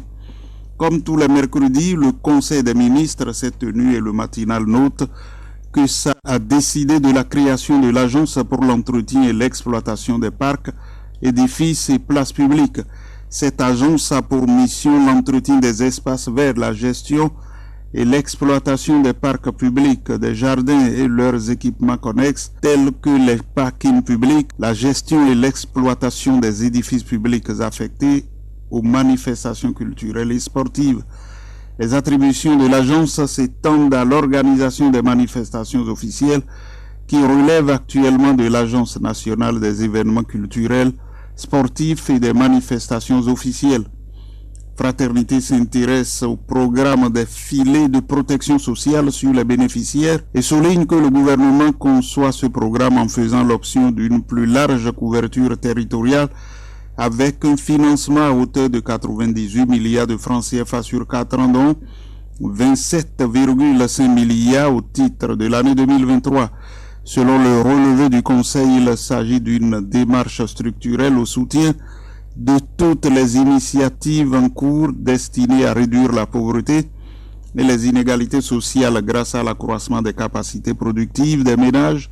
Comme tous les mercredis, le Conseil des ministres s'est tenu et le matinal note que ça a décidé de la création de l'Agence pour l'entretien et l'exploitation des parcs, édifices et places publiques. Cette agence a pour mission l'entretien des espaces verts, la gestion et l'exploitation des parcs publics, des jardins et leurs équipements connexes tels que les parkings publics, la gestion et l'exploitation des édifices publics affectés aux manifestations culturelles et sportives. Les attributions de l'agence s'étendent à l'organisation des manifestations officielles qui relèvent actuellement de l'Agence nationale des événements culturels, sportifs et des manifestations officielles. Fraternité s'intéresse au programme des filets de protection sociale sur les bénéficiaires et souligne que le gouvernement conçoit ce programme en faisant l'option d'une plus large couverture territoriale avec un financement à hauteur de 98 milliards de francs CFA sur 4 ans, dont 27,5 milliards au titre de l'année 2023. Selon le relevé du Conseil, il s'agit d'une démarche structurelle au soutien de toutes les initiatives en cours destinées à réduire la pauvreté et les inégalités sociales grâce à l'accroissement des capacités productives des ménages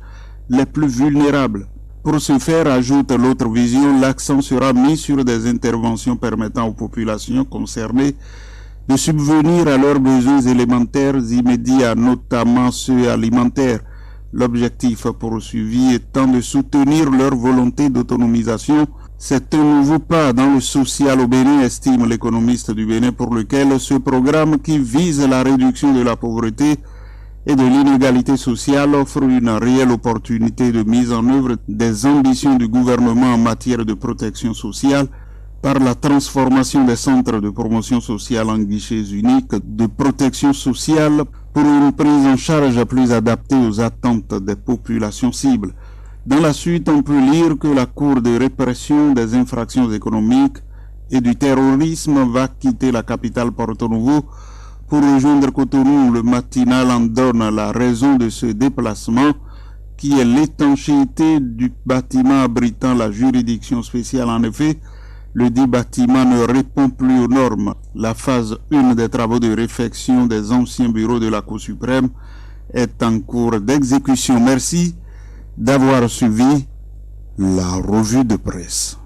les plus vulnérables. Pour ce faire, ajoute l'autre vision, l'accent sera mis sur des interventions permettant aux populations concernées de subvenir à leurs besoins élémentaires immédiats, notamment ceux alimentaires. L'objectif poursuivi étant de soutenir leur volonté d'autonomisation. C'est un nouveau pas dans le social au Bénin, estime l'économiste du Bénin, pour lequel ce programme qui vise la réduction de la pauvreté et de l'inégalité sociale offre une réelle opportunité de mise en œuvre des ambitions du gouvernement en matière de protection sociale par la transformation des centres de promotion sociale en guichets uniques de protection sociale pour une prise en charge plus adaptée aux attentes des populations cibles. Dans la suite, on peut lire que la Cour de répression des infractions économiques et du terrorisme va quitter la capitale Porto Novo pour rejoindre Cotonou. Le matinal en donne la raison de ce déplacement, qui est l'étanchéité du bâtiment abritant la juridiction spéciale. En effet, le dit bâtiment ne répond plus aux normes. La phase 1 des travaux de réfection des anciens bureaux de la Cour suprême est en cours d'exécution. Merci d'avoir suivi la revue de presse.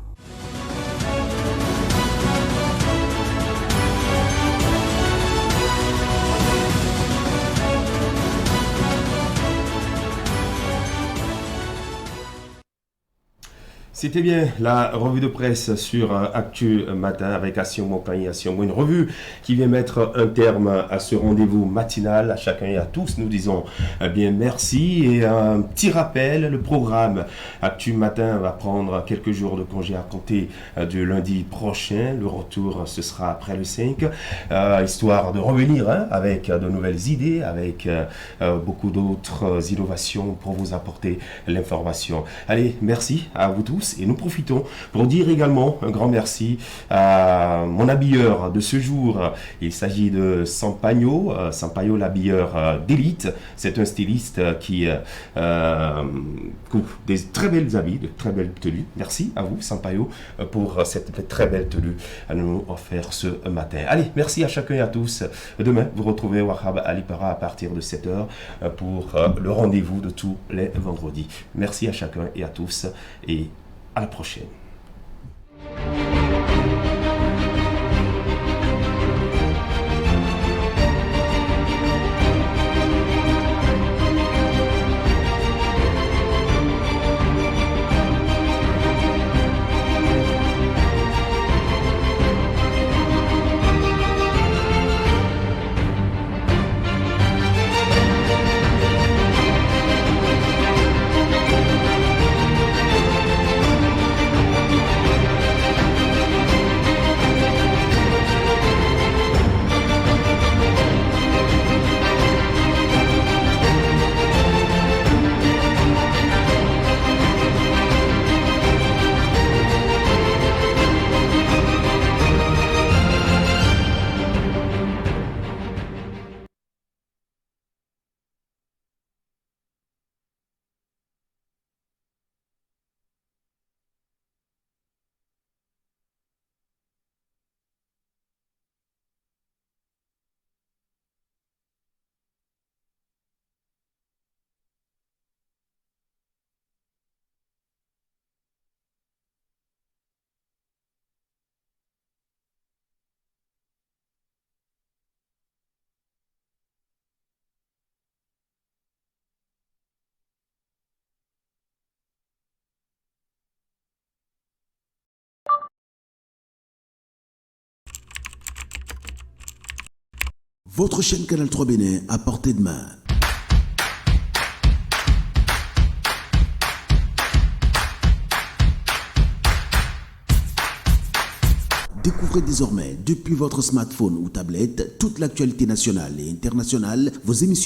C'était bien la revue de presse sur Actu Matin avec Assion Mokaï, une revue qui vient mettre un terme à ce rendez-vous matinal. À chacun et à tous, nous disons bien merci. Et un petit rappel, le programme Actu Matin va prendre quelques jours de congé à compter du lundi prochain. Le retour, ce sera après le 5, histoire de revenir avec de nouvelles idées, avec beaucoup d'autres innovations pour vous apporter l'information. Allez, merci à vous tous. Et nous profitons pour dire également un grand merci à mon habilleur de ce jour. Il s'agit de Sampaio, Sampaio l'habilleur d'élite. C'est un styliste qui coupe des très belles habits, de très belles tenues. Merci à vous Sampaio pour cette très belle tenue à nous offrir ce matin. Allez, merci à chacun et à tous. Demain, vous retrouvez Wahab Alipara à partir de 7h pour le rendez-vous de tous les vendredis. Merci à chacun et à tous et à la prochaine.
Votre chaîne Canal 3 Bénin à portée de main. Découvrez désormais, depuis votre smartphone ou tablette, toute l'actualité nationale et internationale, vos émissions